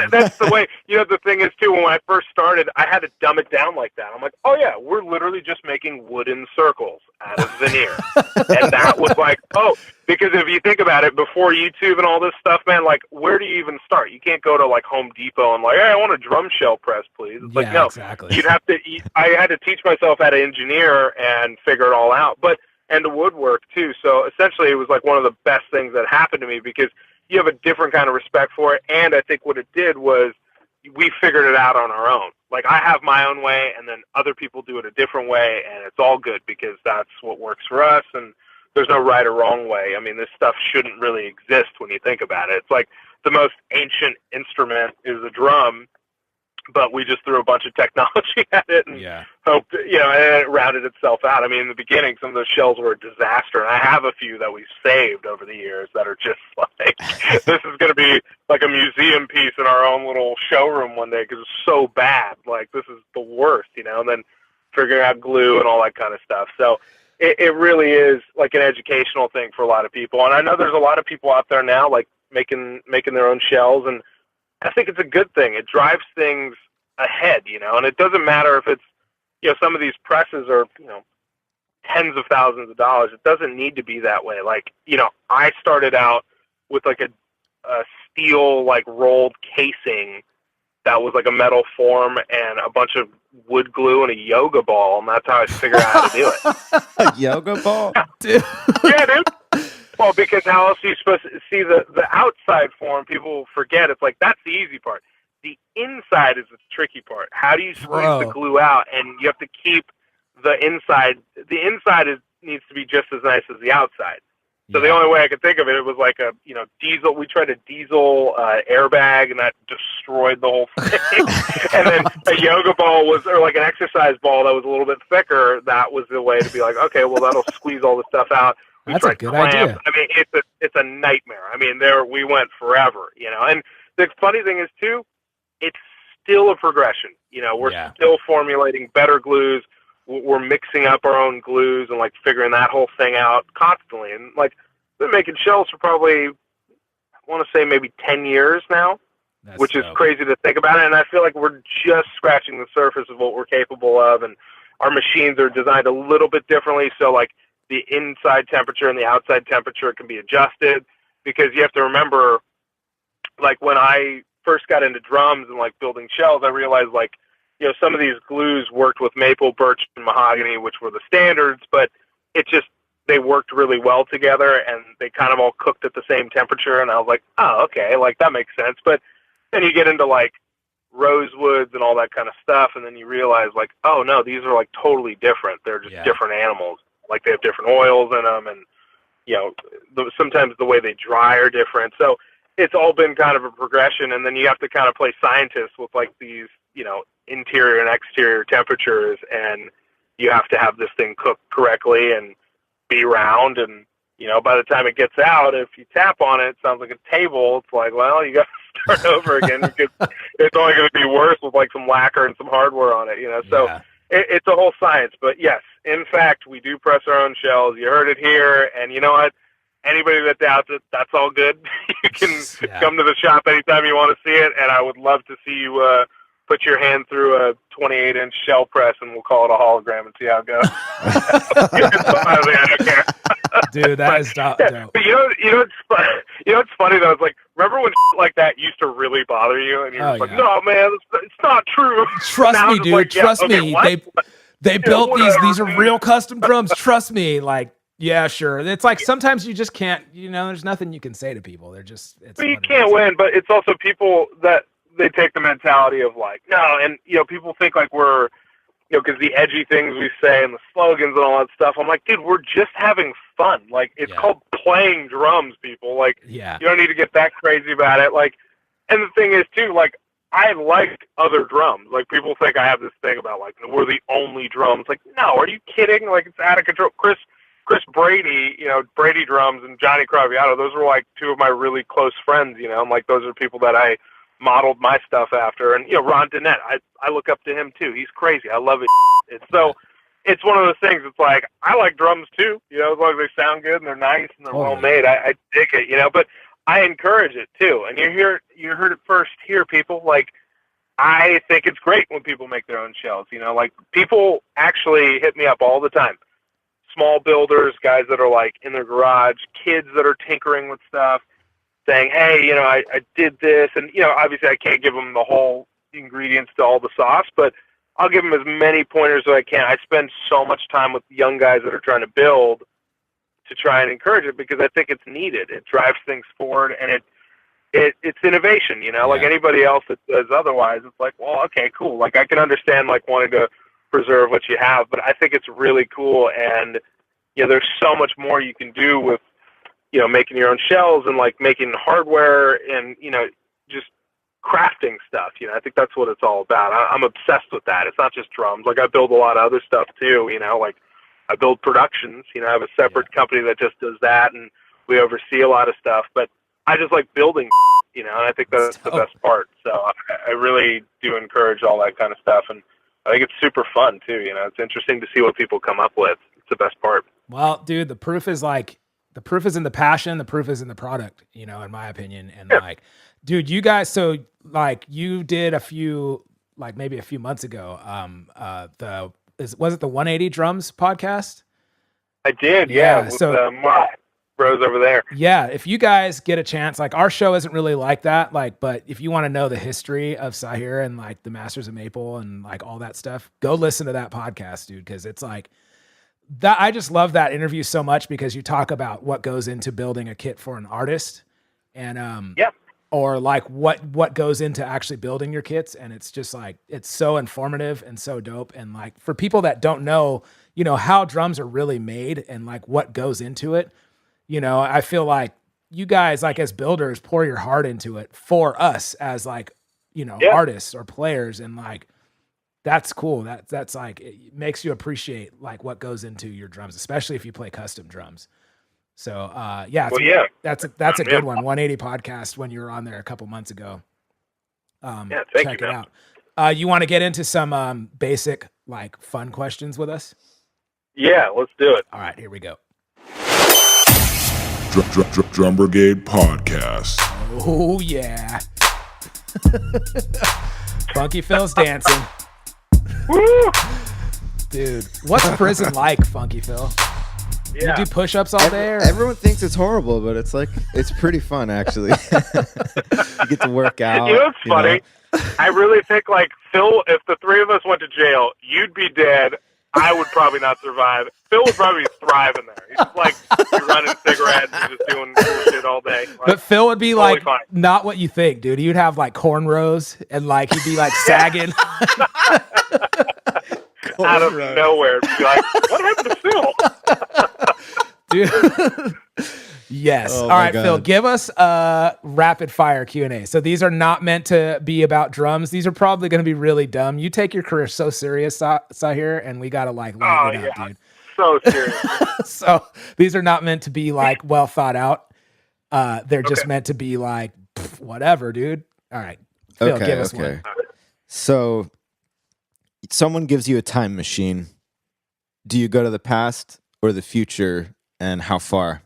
that's the way, the thing is too, when I first started, I had to dumb it down like that. I'm like, oh yeah, we're literally just making wooden circles out of veneer. And that was like, oh, because if you think about it, before YouTube and all this stuff, man, like, where do you even start? You can't go to like Home Depot and like, hey, I want a drum shell press, please. It's like, no, exactly. You'd have to, I had to teach myself how to engineer and figure it all out, and to woodwork too. So essentially it was like one of the best things that happened to me because you have a different kind of respect for it. And I think what it did was we figured it out on our own. Like, I have my own way, and then other people do it a different way, and it's all good because that's what works for us. And there's no right or wrong way. I mean, this stuff shouldn't really exist when you think about it. It's like the most ancient instrument is a drum, but we just threw a bunch of technology at it and hoped, and it rounded itself out. I mean, in the beginning, some of those shells were a disaster, and I have a few that we've saved over the years that are just like, this is going to be like a museum piece in our own little showroom one day because it's so bad. Like, this is the worst, and then figuring out glue and all that kind of stuff. So it really is like an educational thing for a lot of people. And I know there's a lot of people out there now, like, making their own shells, and I think it's a good thing. It drives things ahead, and it doesn't matter if it's, some of these presses are, tens of thousands of dollars. It doesn't need to be that way. Like, I started out with like a steel, like, rolled casing that was like a metal form and a bunch of wood glue and a yoga ball, and that's how I figured out how to do it. A yoga ball? Dude. Yeah, dude. Well, because how else are you supposed to see the outside form? People forget. It's like, that's the easy part. The inside is the tricky part. How do you squeeze the glue out? And you have to keep the inside. The inside needs to be just as nice as the outside. So the only way I could think of it, it was like a, diesel. We tried a diesel airbag, and that destroyed the whole thing. And then a yoga ball or like an exercise ball that was a little bit thicker. That was the way to be like, okay, well, that'll squeeze all the stuff out. That's a good idea. I mean, it's a nightmare. I mean, we went forever, And the funny thing is too, it's still a progression. We're still formulating better glues. We're mixing up our own glues and like figuring that whole thing out constantly. And like, we've been making shells for probably, I want to say maybe 10 years now, which is crazy to think about it. And I feel like we're just scratching the surface of what we're capable of. And our machines are designed a little bit differently. So like, the inside temperature and the outside temperature can be adjusted, because you have to remember, like, when I first got into drums and like building shells, I realized like, some of these glues worked with maple, birch, and mahogany, which were the standards, but they worked really well together, and they kind of all cooked at the same temperature. And I was like, oh, okay, like, that makes sense. But then you get into like rosewoods and all that kind of stuff, and then you realize like, oh no, these are like totally different. They're just different animals. Like, they have different oils in them, and sometimes the way they dry are different. So it's all been kind of a progression, and then you have to kind of play scientist with like these interior and exterior temperatures, and you have to have this thing cooked correctly and be round. And, by the time it gets out, if you tap on it, it sounds like a table. It's like, well, you got to start over again because it's only going to be worse with like some lacquer and some hardware on it, So it's a whole science. But yes, in fact, we do press our own shells. You heard it here. And you know what? Anybody that doubts it, that's all good. You can come to the shop anytime you want to see it, and I would love to see you put your hand through a 28-inch shell press, and we'll call it a hologram and see how it goes. I don't care. Dude, that is dope. But what's funny though? It's like, remember when like that used to really bother you, and you're like, no, man, it's not true. Trust me, dude. Like, trust me. What? They built these are real custom drums. Trust me. Like, yeah, sure. It's like sometimes you just can't, there's nothing you can say to people. They're just, you can't win, but it's also people that they take the mentality of like, no, and, people think like we're, because the edgy things we say and the slogans and all that stuff. I'm like, dude, we're just having fun. Like, it's called playing drums, people. Like, you don't need to get that crazy about it. Like, and the thing is, too, like, I like other drums. Like, people think I have this thing about, like, we're the only drums. Like, no, are you kidding? Like, it's out of control. Chris Brady, Brady drums and Johnny Craviotto, those were like two of my really close friends, I'm like, those are people that I modeled my stuff after. And, Ron Dennett, I look up to him too. He's crazy. I love it. It's one of those things. It's like, I like drums too, as long as they sound good and they're nice and they're well made. I dig it, but I encourage it too. And you heard it first here, people. Like, I think it's great when people make their own shells, like people actually hit me up all the time. Small builders, guys that are like in their garage, kids that are tinkering with stuff, saying, hey, I did this. And, obviously I can't give them the whole ingredients to all the sauce, but I'll give them as many pointers as I can. I spend so much time with young guys that are trying to build to try and encourage it because I think it's needed. It drives things forward, and it's innovation, like anybody else that does otherwise. It's like, well, okay, cool. Like, I can understand like wanting to preserve what you have, but I think it's really cool. And there's so much more you can do with making your own shells and like making hardware and just crafting stuff. I think that's what it's all about. I'm obsessed with that. It's not just drums. Like, I build a lot of other stuff too. Like I build productions. I have a separate company that just does that, and we oversee a lot of stuff. But I just like building, and I think that's the best part. So I really do encourage all that kind of stuff, and I think it's super fun too. It's interesting to see what people come up with. It's the best part. Well, dude, the proof is in the passion. The proof is in the product, in my opinion. And like, dude, you guys, so like you did a few, like maybe a few months ago, was it the 180 Drums podcast? I did. Yeah. So Rose over there. Yeah. If you guys get a chance, like our show isn't really like that. Like, but if you want to know the history of Sahir and like the Masters of Maple and like all that stuff, go listen to that podcast, dude. Cause it's like that. I just love that interview so much because you talk about what goes into building a kit for an artist and, or like what goes into actually building your kits. And it's just like, it's so informative and so dope. And like, for people that don't know, how drums are really made and like what goes into it, I feel like you guys, like as builders, pour your heart into it for us as like, artists or players. And like, that's cool. That's like, it makes you appreciate like what goes into your drums, especially if you play custom drums. So, that's a good one. 180 podcast when you were on there a couple months ago. Check it out. You want to get into some basic, like fun questions with us? Yeah, let's do it. All right, here we go. Drum Brigade podcast. Oh yeah. Funky Phil's dancing. Woo! Dude, what's prison like, Funky Phil? Yeah. You do push-ups all day? Or? Everyone thinks it's horrible, but it's like, it's pretty fun actually. You get to work out. It's funny. I really think like Phil, if the three of us went to jail, you'd be dead. I would probably not survive. Phil would probably thrive in there. He's just like running cigarettes and just doing cool shit all day. Like, but Phil would be totally like, fine. Not what you think, dude. He'd have like cornrows and like he'd be like sagging. Out of nowhere. Be like, what happened to Phil? Dude. Yes. Oh All my right, Phil, God. give us a rapid fire Q&A. So these are not meant to be about drums. These are probably going to be really dumb. You take your career so serious, Sahir, and we got to like Oh lighten it up, yeah, dude. so serious. So these are not meant to be like well thought out. They're just Okay. meant to be like whatever, dude. All right, Phil, give us one. So, someone gives you a time machine. Do you go to the past or the future, and how far?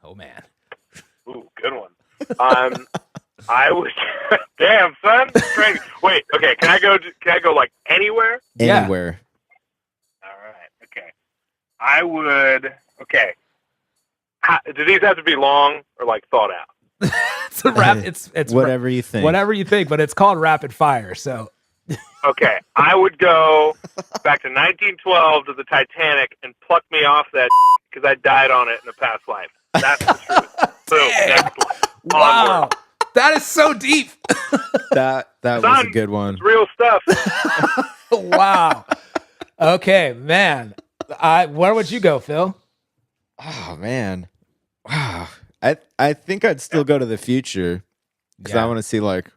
Oh man, Ooh, good one. I would. Damn, son, crazy. Wait, okay. Can I go like anywhere? Yeah. Anywhere. All right. Okay. I would. Okay. Do these have to be long or like thought out? it's a rap. It's Whatever you think. whatever you think, but it's called rapid fire. So Okay. I would go back to 1912 to the Titanic and pluck me off that because I died on it in a past life. That's the truth. Boom. Next one. wow, Onward. that is so deep. That was a Son, good one. It's real stuff. Wow. Okay, man. Where would you go, Phil? Oh man. Wow. I think I'd still go to the future because I want to see like,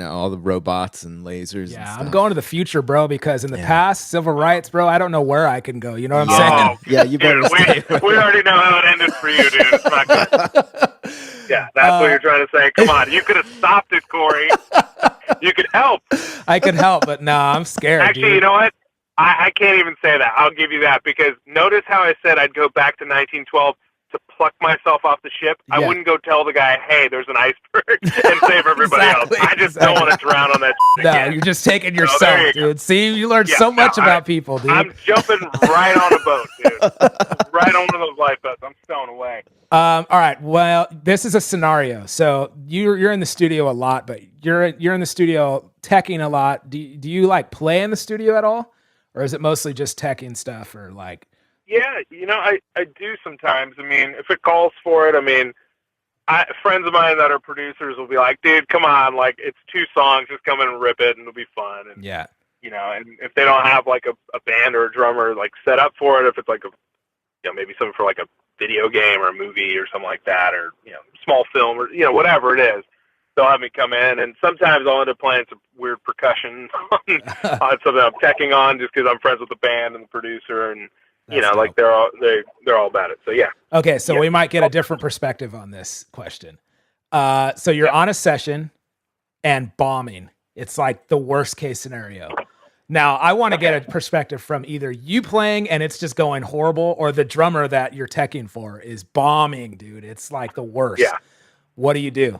all the robots and lasers. and Yeah, stuff. I'm going to the future, bro, because in the past, civil rights, bro, I don't know where I can go. You know what I'm saying? Yeah, you better stay away. We already know how it ended for you, dude. It's not good. Yeah, that's what you're trying to say. Come on, you could have stopped it, Corey. You could help. I could help, but no, I'm scared. Actually, dude. you know what? I can't even say that. I'll give you that because notice how I said I'd go back to 1912 to pluck myself off the ship. I Yeah. wouldn't go tell the guy, hey, there's an iceberg and save everybody Exactly, else. I just don't want to drown on that shit No, again. you're just taking there yourself, you go. dude. See, you learned Yeah, so much no, about people, dude. I'm jumping right on a boat, dude. Right onto those lifeboats. I'm stowing away. All right. Well, this is a scenario. So you're in the studio a lot, but you're in the studio teching a lot. Do you like play in the studio at all, or is it mostly just teching stuff, or like? Yeah, I do sometimes. I mean, if it calls for it, I mean, friends of mine that are producers will be like, dude, come on, like, it's 2 songs, just come in and rip it, and it'll be fun. And, Yeah. and if they don't have, like, a band or a drummer, like, set up for it, if it's, like, maybe something for, like, a video game or a movie or something like that, or, small film or, whatever it is, they'll have me come in, and sometimes I'll end up playing some weird percussion on something I'm teching on just because I'm friends with the band and the producer, and, That's like they're all about it. So yeah. Okay, so we might get a different perspective on this question. So you're on a session and bombing. It's like the worst case scenario. Now, I want to get a perspective from either you playing and it's just going horrible, or the drummer that you're teching for is bombing, dude. It's like the worst. Yeah. What do you do?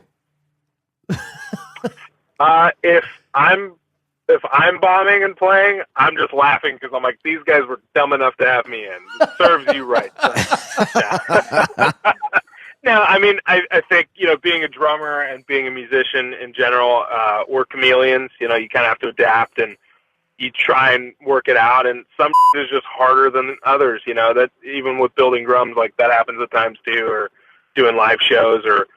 If I'm bombing and playing, I'm just laughing because I'm like, these guys were dumb enough to have me in. It serves you right. No, I mean, I think, being a drummer and being a musician in general, we're chameleons. You kind of have to adapt and you try and work it out. And some is just harder than others, that even with building drums, like that happens at times too, or doing live shows or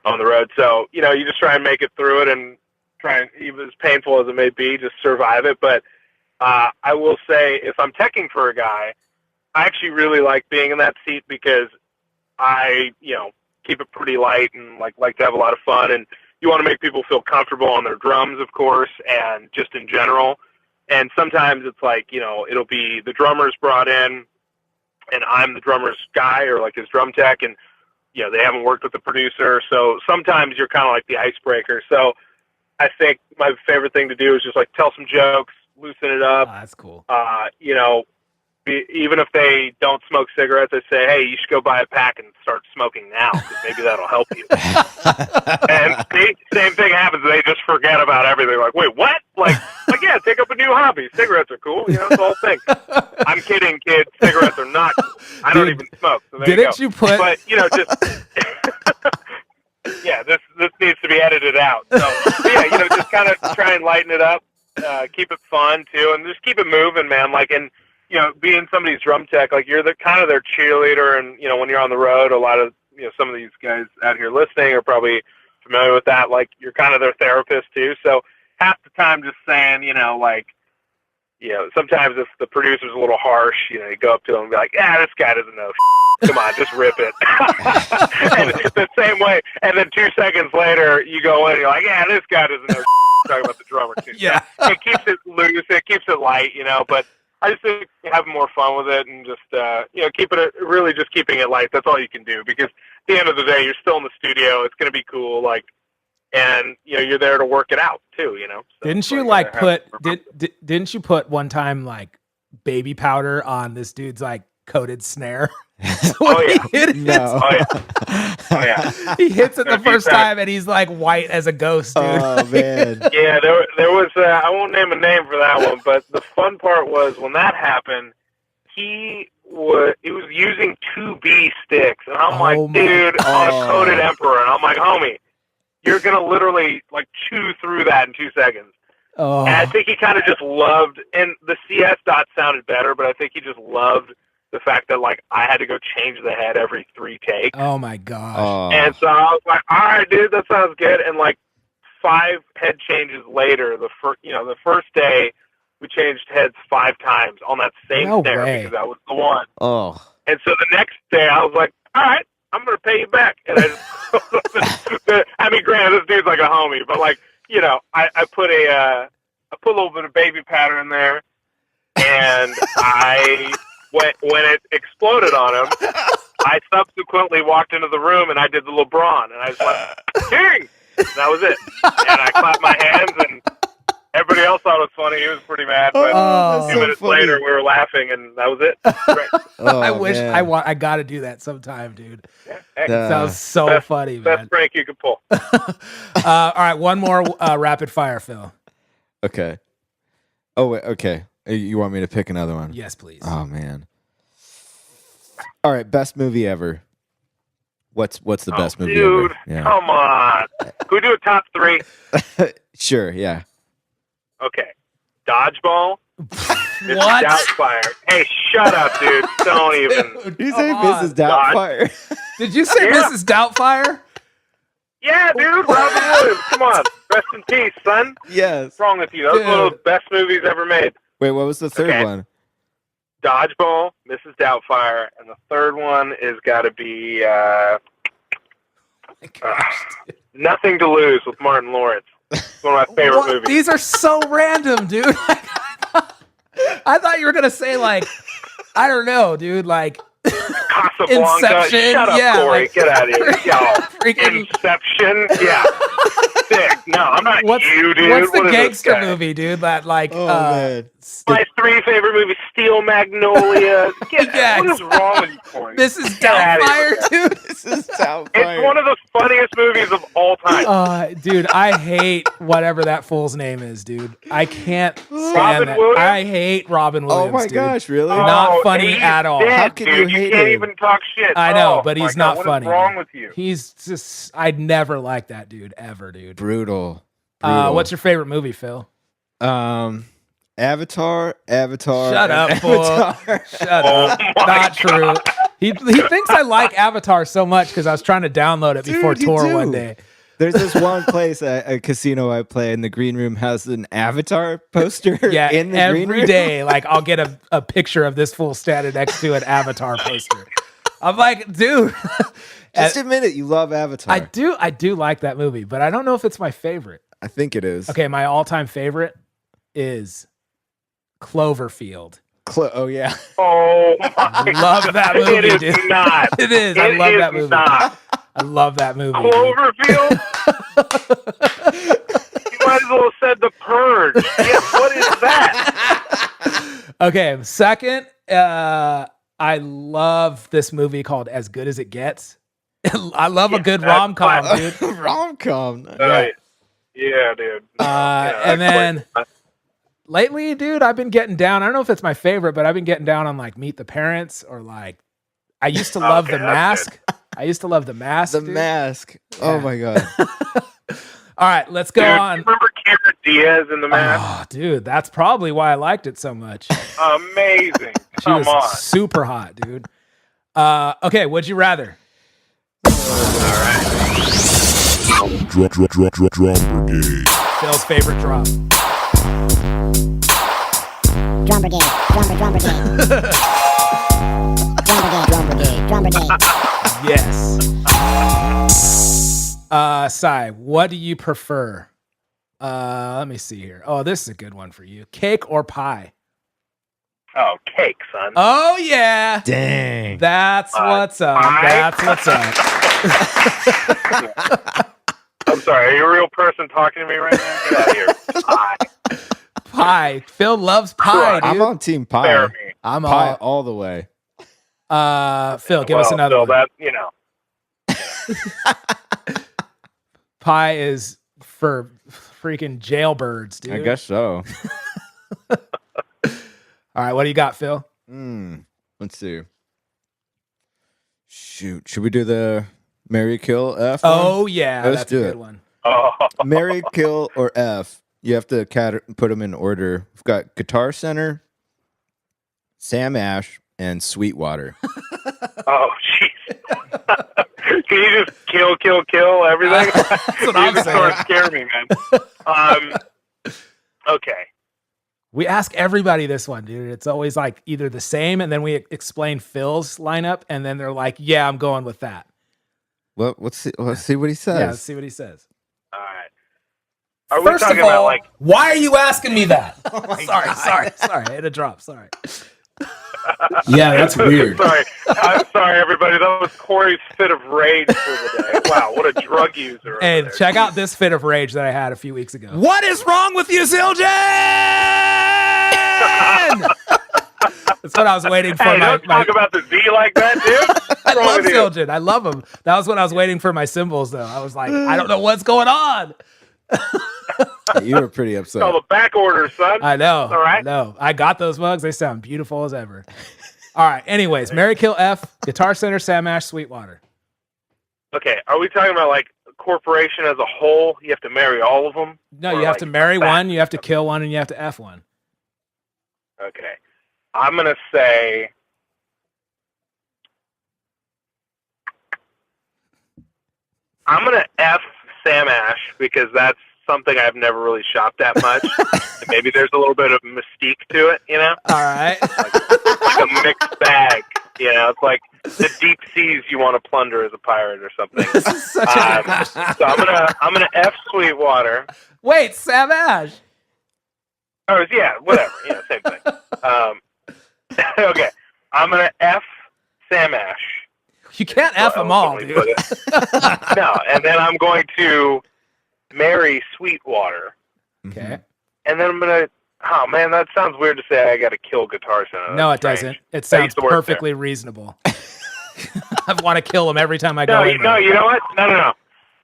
on the road. So, you just try and make it through it and try and, even as painful as it may be, just survive it. But I will say, if I'm teching for a guy, I actually really like being in that seat because I, keep it pretty light and like to have a lot of fun. And you want to make people feel comfortable on their drums, of course, and just in general. And sometimes it's like, it'll be the drummer's brought in and I'm the drummer's guy or like his drum tech, and they haven't worked with the producer. So sometimes you're kind of like the icebreaker. So I think my favorite thing to do is just like tell some jokes, loosen it up. Oh, that's cool. Even if they don't smoke cigarettes, I say, hey, you should go buy a pack and start smoking now because maybe that'll help you. And same thing happens. They just forget about everything. Like, wait, what? Like yeah, take up a new hobby. Cigarettes are cool. It's the whole thing. I'm kidding, kids. Cigarettes are not cool. I don't even smoke. So there Didn't you you put? But, just... Yeah, this needs to be edited out. So yeah, just kind of try and lighten it up, keep it fun too, and just keep it moving, man. Like, and being somebody's drum tech, like you're the kind of their cheerleader, and when you're on the road, a lot of some of these guys out here listening are probably familiar with that. Like, you're kind of their therapist too. So half the time, just saying, like, sometimes if the producer's a little harsh, you go up to him and be like, this guy doesn't know. Come on, just rip it. And the same way. And then 2 seconds later, you go in and you're like, this guy doesn't know. Talking about the drummer too. Yeah. So it keeps it loose. It keeps it light, but I just think having more fun with it and just, really just keeping it light. That's all you can do, because at the end of the day, you're still in the studio. It's going to be cool. And you're there to work it out too, So didn't you didn't you put one time baby powder on this dude's coated snare? Oh yeah. He hit it, No. Oh yeah. he hits it the first time and he's white as a ghost, dude. Oh man. Yeah, there was I won't name a name for that one, but the fun part was when that happened, he was using 2B sticks, and I'm like, dude, on a coated Emperor, and I'm like, homie, you're gonna literally chew through that in 2 seconds. Oh. And I think he kind of just loved, and the CS dot sounded better, but I think he just loved the fact that I had to go change the head every 3 takes. Oh my gosh. And so I was like, all right, dude, that sounds good. And 5 head changes later, the first day we changed heads 5 times on that same snare because that was the one. Oh. And so the next day I was like, all right, I'm going to pay you back. And I just, granted, this dude's like a homie, but I put a little bit of baby powder in there, and when it exploded on him, I subsequently walked into the room and I did the LeBron, and I was like, "King!" And that was it. And I clapped my hands, and everybody else thought it was funny. He was pretty mad, but a few minutes later, we were laughing, and that was it. Great. I wish I got to do that sometime, dude. That sounds so funny, man. Best prank you could pull. All right, one more rapid fire, Phil. Okay. Oh, wait, okay. You want me to pick another one? Yes, please. Oh man. All right, best movie ever. What's the best movie dude, ever? Yeah. Come on. Can we do a top 3? Sure, yeah. Okay. Dodgeball. Mrs. What? Doubtfire. Hey, shut up, dude. Don't even. Did you say Mrs. Doubtfire? Did you say Mrs. Doubtfire? Yeah, dude. Robin Williams. Come on. Rest in peace, son. Yes. What's wrong with you? That was one of the best movies ever made. Wait, what was the third one? Dodgeball, Mrs. Doubtfire, and the third one is got to be Nothing to Lose with Martin Lawrence. It's one of my favorite movies. These are so random, dude. I thought you were gonna say I don't know, dude. Casablanca. Inception. Shut up, Corey. Get out of here. Freaking Inception. Yeah. Sick. No, I'm not you, dude. What's the what gangster movie, dude? That man. My 3 favorite movies: Steel Magnolia. What is wrong with you, Corey? This is Doubtfire, dude. This is Doubtfire. It's one of the funniest movies of all time. Dude, I hate whatever that fool's name is, dude. I can't stand Robin that. Williams? I hate Robin Williams. Oh my dude. gosh, really? Not funny he's at all. Dead, How can dude. you hate can't him? even talk shit. I know, Oh, but he's my not God, funny. What is wrong with you? He's just, I'd never like that dude ever, dude. Brutal. What's your favorite movie, Phil? Avatar. Shut up, Avatar. fool. Shut up. Not true. He thinks I like Avatar so much because I was trying to download it before Dude, you tour do. one day. There's this one place, a casino I play, and the green room has an Avatar poster Yeah, in the every green room. day, I'll get a picture of this fool standing next to an Avatar poster. I'm like, dude. Just admit it, you love Avatar. I do like that movie, but I don't know if it's my favorite. I think it is. Okay, my all-time favorite is Cloverfield. Oh, yeah. Oh my Love that movie, It is dude. not. It is. I love that movie. I love that movie. dude. Cloverfield? You might as well have said The Purge. Yeah, what is that? Okay, second, I love this movie called As Good as It Gets. I love a good rom-com, dude. Rom-com. Right. Yeah, dude. And then lately, dude, I've been getting down. I don't know if it's my favorite, but I've been getting down on Meet the Parents or I used to love The Mask. I used to love The Mask. The dude. Mask. Oh, my God. All right, let's go on. You remember Cameron Diaz in The Mask? Oh, dude, that's probably why I liked it so much. Amazing. She Come was on. super hot, dude. Okay, would you rather? Drum Brigade. Phil's favorite drop. Drum brigade. Drum brigade. Drum brigade. Yes. Sai, what do you prefer? Let me see here. Oh, this is a good one for you. Cake or pie? Oh, cake, son. Oh yeah. Dang. That's what's up. pie? That's what's up. I'm sorry. Are you a real person talking to me right now? Get out of here. Pie. Pie. Phil loves pie, dude. I'm on team pie. Spare me. I'm Pie all the way. Phil, give us another so one. that, Pie is for freaking jailbirds, dude. I guess so. All right, what do you got, Phil? Let's see. Shoot. Should we do the Marry, Kill, F? Oh yeah, Let's that's do a good it. one. Oh. Marry, Kill, or F. You have to put them in order. We've got Guitar Center, Sam Ash, and Sweetwater. Oh, jeez. Can you just kill everything? That's what I'm You just saying. sort of scare me, man. Okay. We ask everybody this one, dude. It's always like either the same, and then we explain Phil's lineup, and then they're like, "Yeah, I'm going with that." Well, let's see what he says. Yeah, let's see what he says. All right. Are we First talking of all, about, like... why are you asking me that? sorry. I had to drop. Sorry. Yeah, that's weird. Sorry. I'm sorry, everybody. That was Corey's fit of rage for the day. Wow, what a drug user. over And there. check out this fit of rage that I had a few weeks ago. What is wrong with you, Zildjian? That's what I was waiting for. Hey, don't talk about the Z like that, dude. I What's wrong love with you? Zildjian. I love him. That was when I was waiting for my symbols, though. I was like, I don't know what's going on. You were pretty upset. All the back orders, son. I know. All right. I know. I got those mugs. They sound beautiful as ever. All right. Anyways, Marry, Kill, F, Guitar Center, Sam Ash, Sweetwater. Okay, are we talking about, like, a corporation as a whole? You have to marry all of them? No, Or, you have like, to marry that? one, you have to kill one, and you have to F one. Okay. I'm going to say... I'm going to F Sam Ash because that's something I've never really shopped that much. Maybe there's a little bit of mystique to it, you know? All right. Like a mixed bag. You know, it's like the deep seas you want to plunder as a pirate or something. This is such a good question. So I'm gonna F Sweetwater. Wait, Sam Ash. Oh yeah, whatever. Yeah, same thing. Okay, I'm gonna F Sam Ash. You can't F them all, dude. No, and then I'm going to marry Sweetwater. Okay. And then I'm gonna. Oh man, that sounds weird to say. I got to kill Guitar Center. No, it That's doesn't. strange. It I sounds used to work there. perfectly reasonable. I want to kill him every time I go No, in there. you know what? No.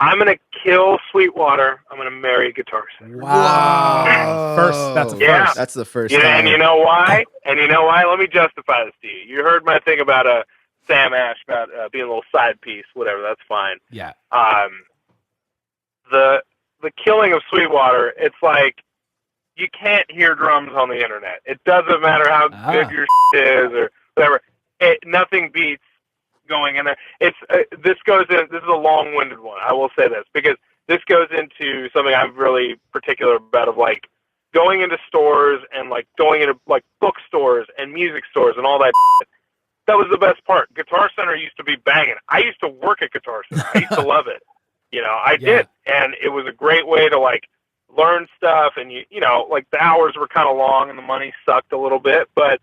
I'm gonna kill Sweetwater. I'm gonna marry Guitar Center. Wow. That's a Yeah. first. That's the first Yeah, time. and you know why? Let me justify this to you. You heard my thing about Sam Ash about being a little side piece, whatever. That's fine. Yeah. The killing of Sweetwater, it's like you can't hear drums on the internet. It doesn't matter how good your is or whatever. Nothing beats going in there. It's this is a long-winded one. I will say this because this goes into something I'm really particular about of like going into stores and like going into like bookstores and music stores and all that. That was the best part. Guitar Center used to be banging. I used to work at Guitar Center. I used to love it. You know, I did, and it was a great way to like learn stuff. And you know, like the hours were kind of long and the money sucked a little bit, but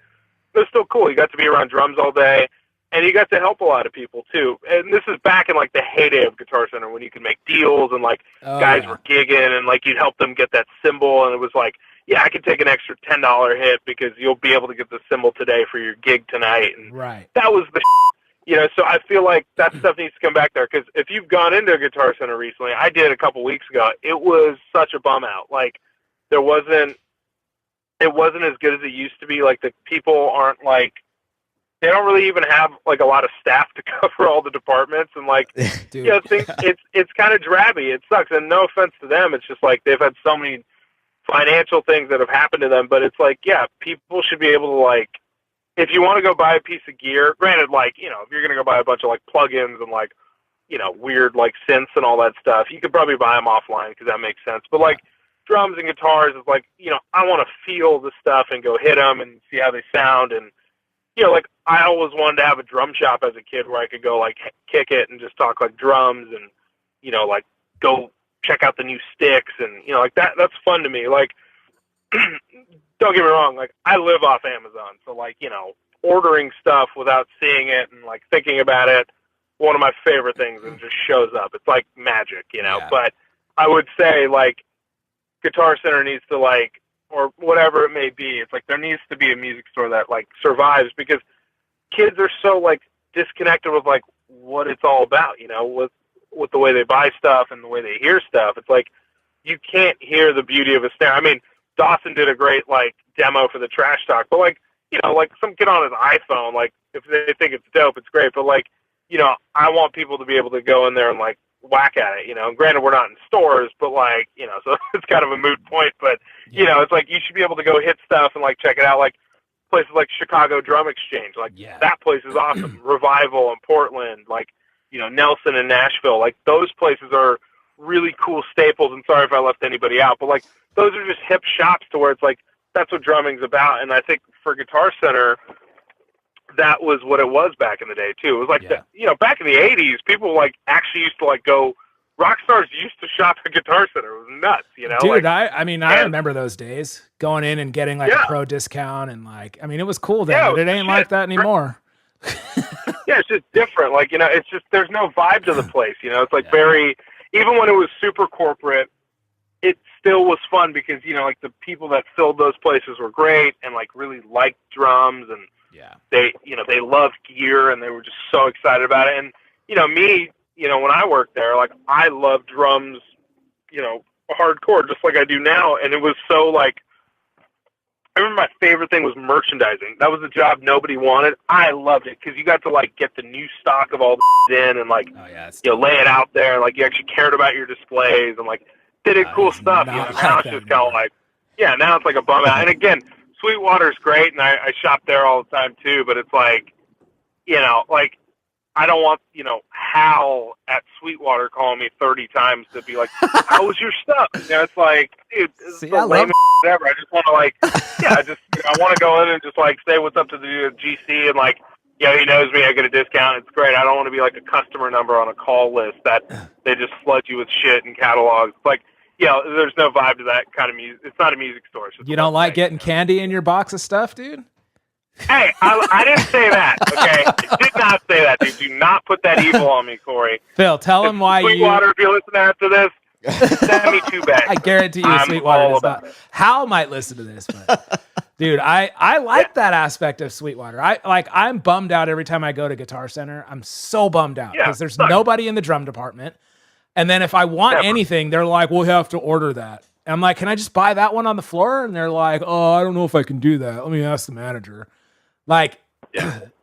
it was still cool. You got to be around drums all day. And you got to help a lot of people, too. And this is back in, like, the heyday of Guitar Center when you could make deals and, like, guys were gigging and, like, you'd help them get that cymbal. And it was like, yeah, I can take an extra $10 hit because you'll be able to get the cymbal today for your gig tonight. And that was the you know, so I feel like that stuff needs to come back there. Because if you've gone into a Guitar Center recently, I did a couple weeks ago, it was such a bum out. Like, it wasn't as good as it used to be. Like, the people aren't, like, they don't really even have like a lot of staff to cover all the departments, and like, you know, it's kind of drabby. It sucks, and no offense to them, it's just like they've had so many financial things that have happened to them. But it's like, yeah, people should be able to like, if you want to go buy a piece of gear, granted, like, you know, if you're gonna go buy a bunch of like plugins and like, you know, weird like synths and all that stuff, you could probably buy them offline because that makes sense. But like, drums and guitars is like, I want to feel the stuff and go hit them and see how they sound. And, like I always wanted to have a drum shop as a kid where I could go like kick it and just talk like drums and, like go check out the new sticks and, like that's fun to me. Like, don't get me wrong. Like I live off Amazon. So like, ordering stuff without seeing it and like thinking about it, one of my favorite things, and it just shows up. It's like magic, Yeah. But I would say like Guitar Center needs to like, or whatever it may be. It's like there needs to be a music store that like survives because kids are so like disconnected with like what it's all about, with the way they buy stuff and the way they hear stuff. It's like you can't hear the beauty of a snare. I mean, Dawson did a great like demo for the Trash Talk, but like, like some kid on his iPhone, like if they think it's dope, it's great. But like, I want people to be able to go in there and like whack at it, And granted, we're not in stores, but like, so it's kind of a moot point. But it's like you should be able to go hit stuff and like check it out. Like places like Chicago Drum Exchange, like that place is awesome. Revival in Portland, like Nelson in Nashville, like those places are really cool staples. And sorry if I left anybody out, but like those are just hip shops to where it's like that's what drumming's about. And I think for Guitar Center, that was what it was back in the day too. It was like back in the 80s, people like actually used to like go. Rock stars used to shop at Guitar Center. It was nuts, Dude, I remember those days going in and getting like a pro discount and like, I mean, it was cool then, but it ain't like that anymore. Yeah, it's just different. Like, it's just there's no vibe to the place. It's like very, even when it was super corporate, it still was fun because like the people that filled those places were great and like really liked drums and they loved gear and they were just so excited about it. And me, when I worked there, like I loved drums, hardcore just like I do now. And it was so like, I remember my favorite thing was merchandising. That was a job nobody wanted. I loved it because you got to like get the new stock of all the in and like lay it out there. And like you actually cared about your displays and like did it cool stuff. Now it's just kind of like now it's like a bum out. And again, Sweetwater's great, and I shop there all the time too. But it's like like I don't want Hal at Sweetwater calling me 30 times to be like, "How was your stuff?" It's like, dude, this is the lamest ever. I just want to like, I want to go in and just like say what's up to the GC and like, he knows me. I get a discount. It's great. I don't want to be like a customer number on a call list that they just flood you with shit and catalogs. It's like, there's no vibe to that kind of music. It's not a music store. You don't like getting candy in your box of stuff, dude? Hey, I didn't say that, okay? I did not say that, dude. Do not put that evil on me, Corey. Phil, tell him why Sweetwater, if you listen after this, send me 2 bags. I guarantee you Sweetwater does not. Hal might listen to this, but dude, I like that aspect of Sweetwater. I'm bummed out every time I go to Guitar Center. I'm so bummed out because there's nobody in the drum department. And then if I want anything, they're like, we'll have to order that. And I'm like, can I just buy that one on the floor? And they're like, oh, I don't know if I can do that. Let me ask the manager. Like,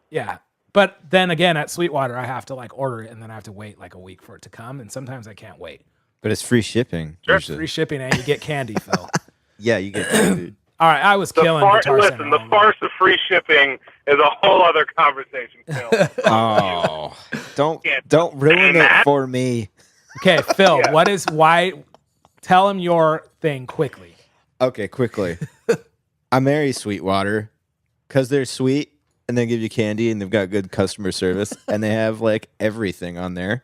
yeah. But then again, at Sweetwater, I have to like order it and then I have to wait like a week for it to come. And sometimes I can't wait. But it's free shipping. Sure. Free shipping and you get candy, Phil. Yeah, you get candy. All right, I was killing Guitar Center. Listen, the farce of free shipping is a whole other conversation, Phil. Oh, don't ruin it for me. Okay, Phil, tell him your thing quickly. Okay, quickly. I marry Sweetwater because they're sweet and they give you candy and they've got good customer service and they have like everything on there.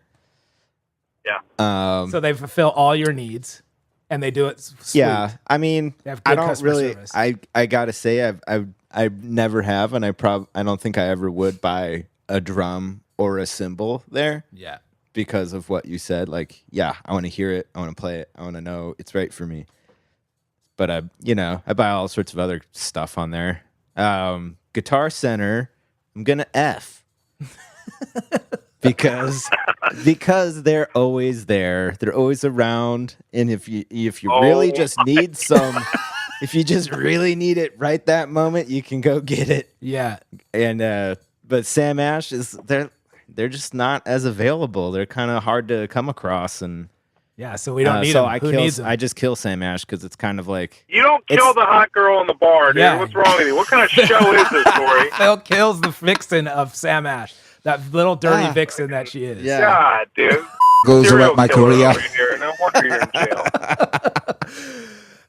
Yeah. So they fulfill all your needs and they do it sweet. Yeah, I mean, I don't really. Service. I gotta say, I never have, and I don't think I ever would buy a drum or a cymbal there. Yeah. Because of what you said, like, I want to hear it, I want to play it, I want to know it's right for me. But I buy all sorts of other stuff on there. Guitar Center, I'm gonna F because they're always there, they're always around, and if you really just need some, if you just really need it right that moment, you can go get it. Yeah, and but Sam Ash they're just not as available. They're kind of hard to come across, and so we don't need them. Who needs them? I just kill Sam Ash because it's kind of like you don't kill the hot girl in the bar, dude. Yeah. What's wrong with you? What kind of show is this, Corey? Phil kills the vixen of Sam Ash, that little dirty vixen that she is. Yeah. God, dude. Goes around my career. No wonder you're in jail.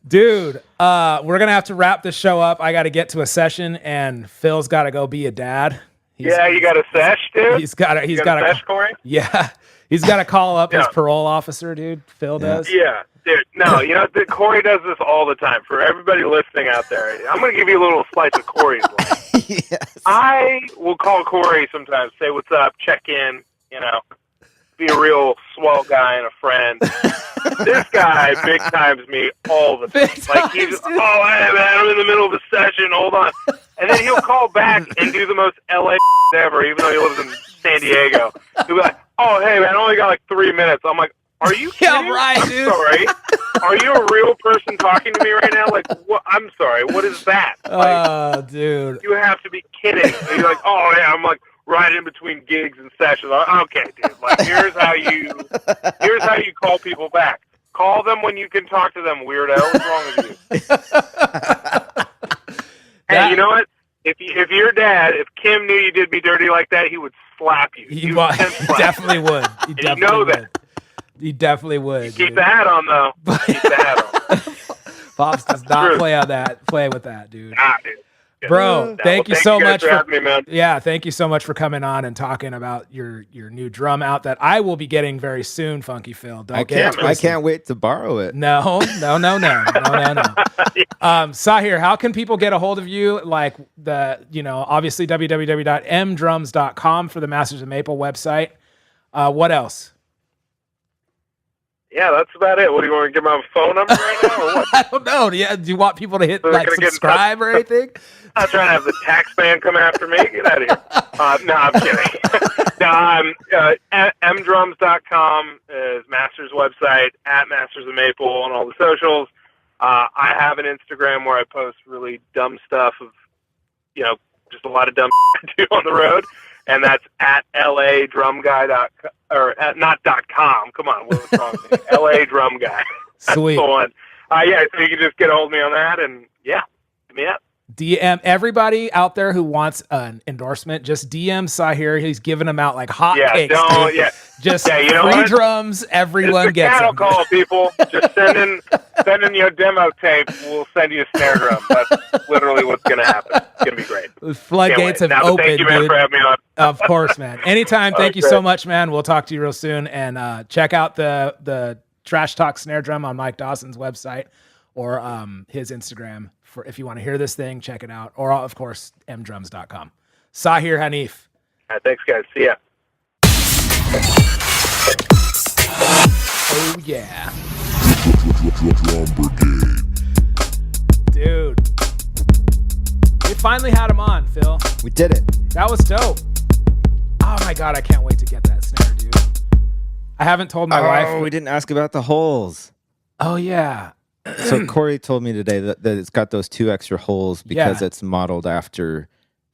Dude, we're gonna have to wrap this show up. I got to get to a session, and Phil's got to go be a dad. You got a sesh, dude? He's got a sesh, Corey? Yeah, he's got to call up his parole officer, dude. Phil does. Yeah, dude. No, Corey does this all the time. For everybody listening out there, I'm going to give you a little slice of Corey's life. Yes. I will call Corey sometimes, say what's up, check in, be a real swell guy and a friend. This guy big times me all the time. Like he's, hey man, I'm in the middle of a session, hold on. And then he'll call back and do the most LA ever, even though he lives in San Diego. He'll be like, oh, hey man, I only got like 3 minutes. I'm like, are you kidding? Yeah, right, I'm dude. sorry. Are you a real person talking to me right now? Like, what? I'm sorry. What is that? Like, dude. You have to be kidding. And you're like, oh yeah, I'm like right in between gigs and sessions. Okay, dude. Like, here's how you call people back. Call them when you can talk to them, weirdo. What's wrong with you? Hey, you know what? If your dad, if Kim knew you did me dirty like that, he would slap you. He definitely would. He definitely would. That. He definitely would. You keep the hat on, though. Keep the hat on. Pops does not play with that, dude. Nah, dude. Bro, thank you so much for having me, man. Yeah, thank you so much for coming on and talking about your new drum out that I will be getting very soon, Funky Phil. I can't wait to borrow it. No. Sahir, how can people get a hold of you? Like obviously www.mdrums.com for the Masters of Maple website. What else? Yeah, that's about it. What, do you want to give my phone number right now, or what? I don't know. Do you want people to hit subscribe or anything? I'm not trying to have the tax man come after me. Get out of here. No, I'm kidding. mdrums.com is Masters' website, at Masters of Maple on all the socials. I have an Instagram where I post really dumb stuff of, just a lot of dumb I do on the road. And that's at LADrumGuy.com, or not .com. Come on, what's wrong with me? LA Drum Guy. That's Sweet. The one. So you can just get a hold of me on that, and hit me up. DM everybody out there who wants an endorsement. Just DM Sahir. He's giving them out like hot cakes. Free drums. Everyone gets cattle them. Call, people. Just send in your demo tape. We'll send you a snare drum. That's literally what's going to happen. It's going to be great. The floodgates have opened. Thank you, man, for having me on. Of course, man. Anytime. Thank you so much, man. We'll talk to you real soon. And check out the Trash Talk snare drum on Mike Dawson's website or his Instagram. If you want to hear this thing, check it out. Or, of course, mdrums.com. Sahir Hanif. All right, thanks, guys. See ya. Oh, yeah. Dude. We finally had him on, Phil. We did it. That was dope. Oh, my God. I can't wait to get that snare, dude. I haven't told my wife. Oh, we didn't ask about the holes. Oh, yeah. So Corey told me today that it's got those 2 extra holes because it's modeled after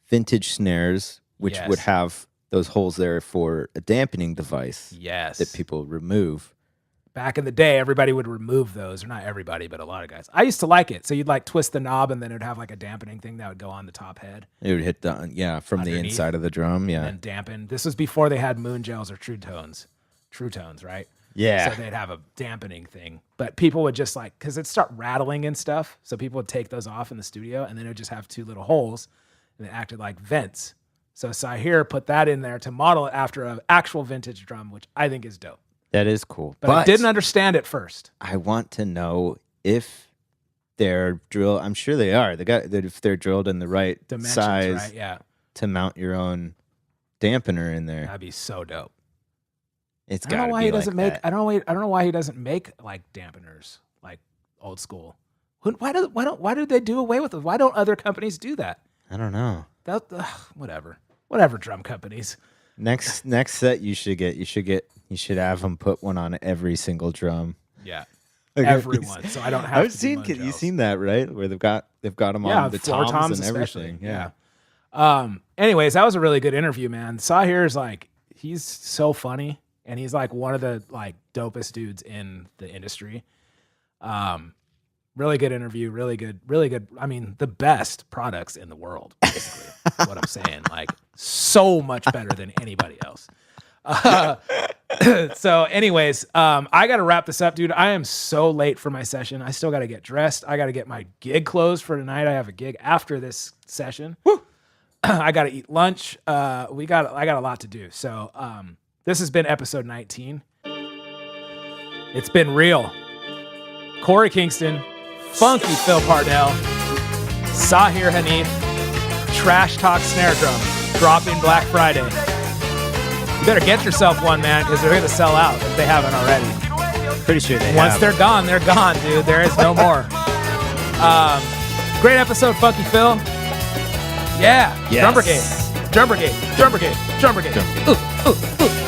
vintage snares, which would have those holes there for a dampening device. Yes. That people remove. Back in the day, everybody would remove those, or not everybody, but a lot of guys. I used to like it. So you'd like twist the knob, and then it would have like a dampening thing that would go on the top head. It would hit from underneath, the inside of the drum, and then dampen. This was before they had moon gels or True Tones, right? Yeah. So they'd have a dampening thing. But people would just because it'd start rattling and stuff. So people would take those off in the studio, and then it would just have 2 little holes, and it acted like vents. So Sahir put that in there to model it after an actual vintage drum, which I think is dope. That is cool. But I didn't understand it first. I want to know if they're drilled. I'm sure they are. If they're drilled in the right dimensions, size, right? Yeah. To mount your own dampener in there. That'd be so dope. It's I don't got know to why be he doesn't like make. that. I don't know why he doesn't make like dampeners, like old school. Why do they do away with it? Why don't other companies do that? I don't know. Whatever drum companies. Next set you should have them put one on every single drum. Yeah, everyone. So I don't have. You've seen that, right? Where they've got them on the toms and everything. Yeah. Anyways, that was a really good interview, man. Sahir's he's so funny, and he's one of the dopest dudes in the industry. Really good interview, really good. I mean, the best products in the world, basically. What I'm saying, so much better than anybody else. So anyways, I got to wrap this up, dude. I am so late for my session. I still got to get dressed. I got to get my gig closed for tonight. I have a gig after this session. Woo! I got to eat lunch. I got a lot to do. So this has been episode 19. It's been real. Corey Kingston, Funky Phil Parnell, Sahir Hanif, Trash Talk Snare Drum, dropping Black Friday. You better get yourself one, man, because they're going to sell out if they haven't already. Pretty sure they Once have. they're gone, dude. There is no more. Great episode, Funky Phil. Yeah. Yes. Drum Brigade. Drum Brigade. Drum Brigade. Drum Brigade. Drum Brigade. Ooh, ooh, ooh.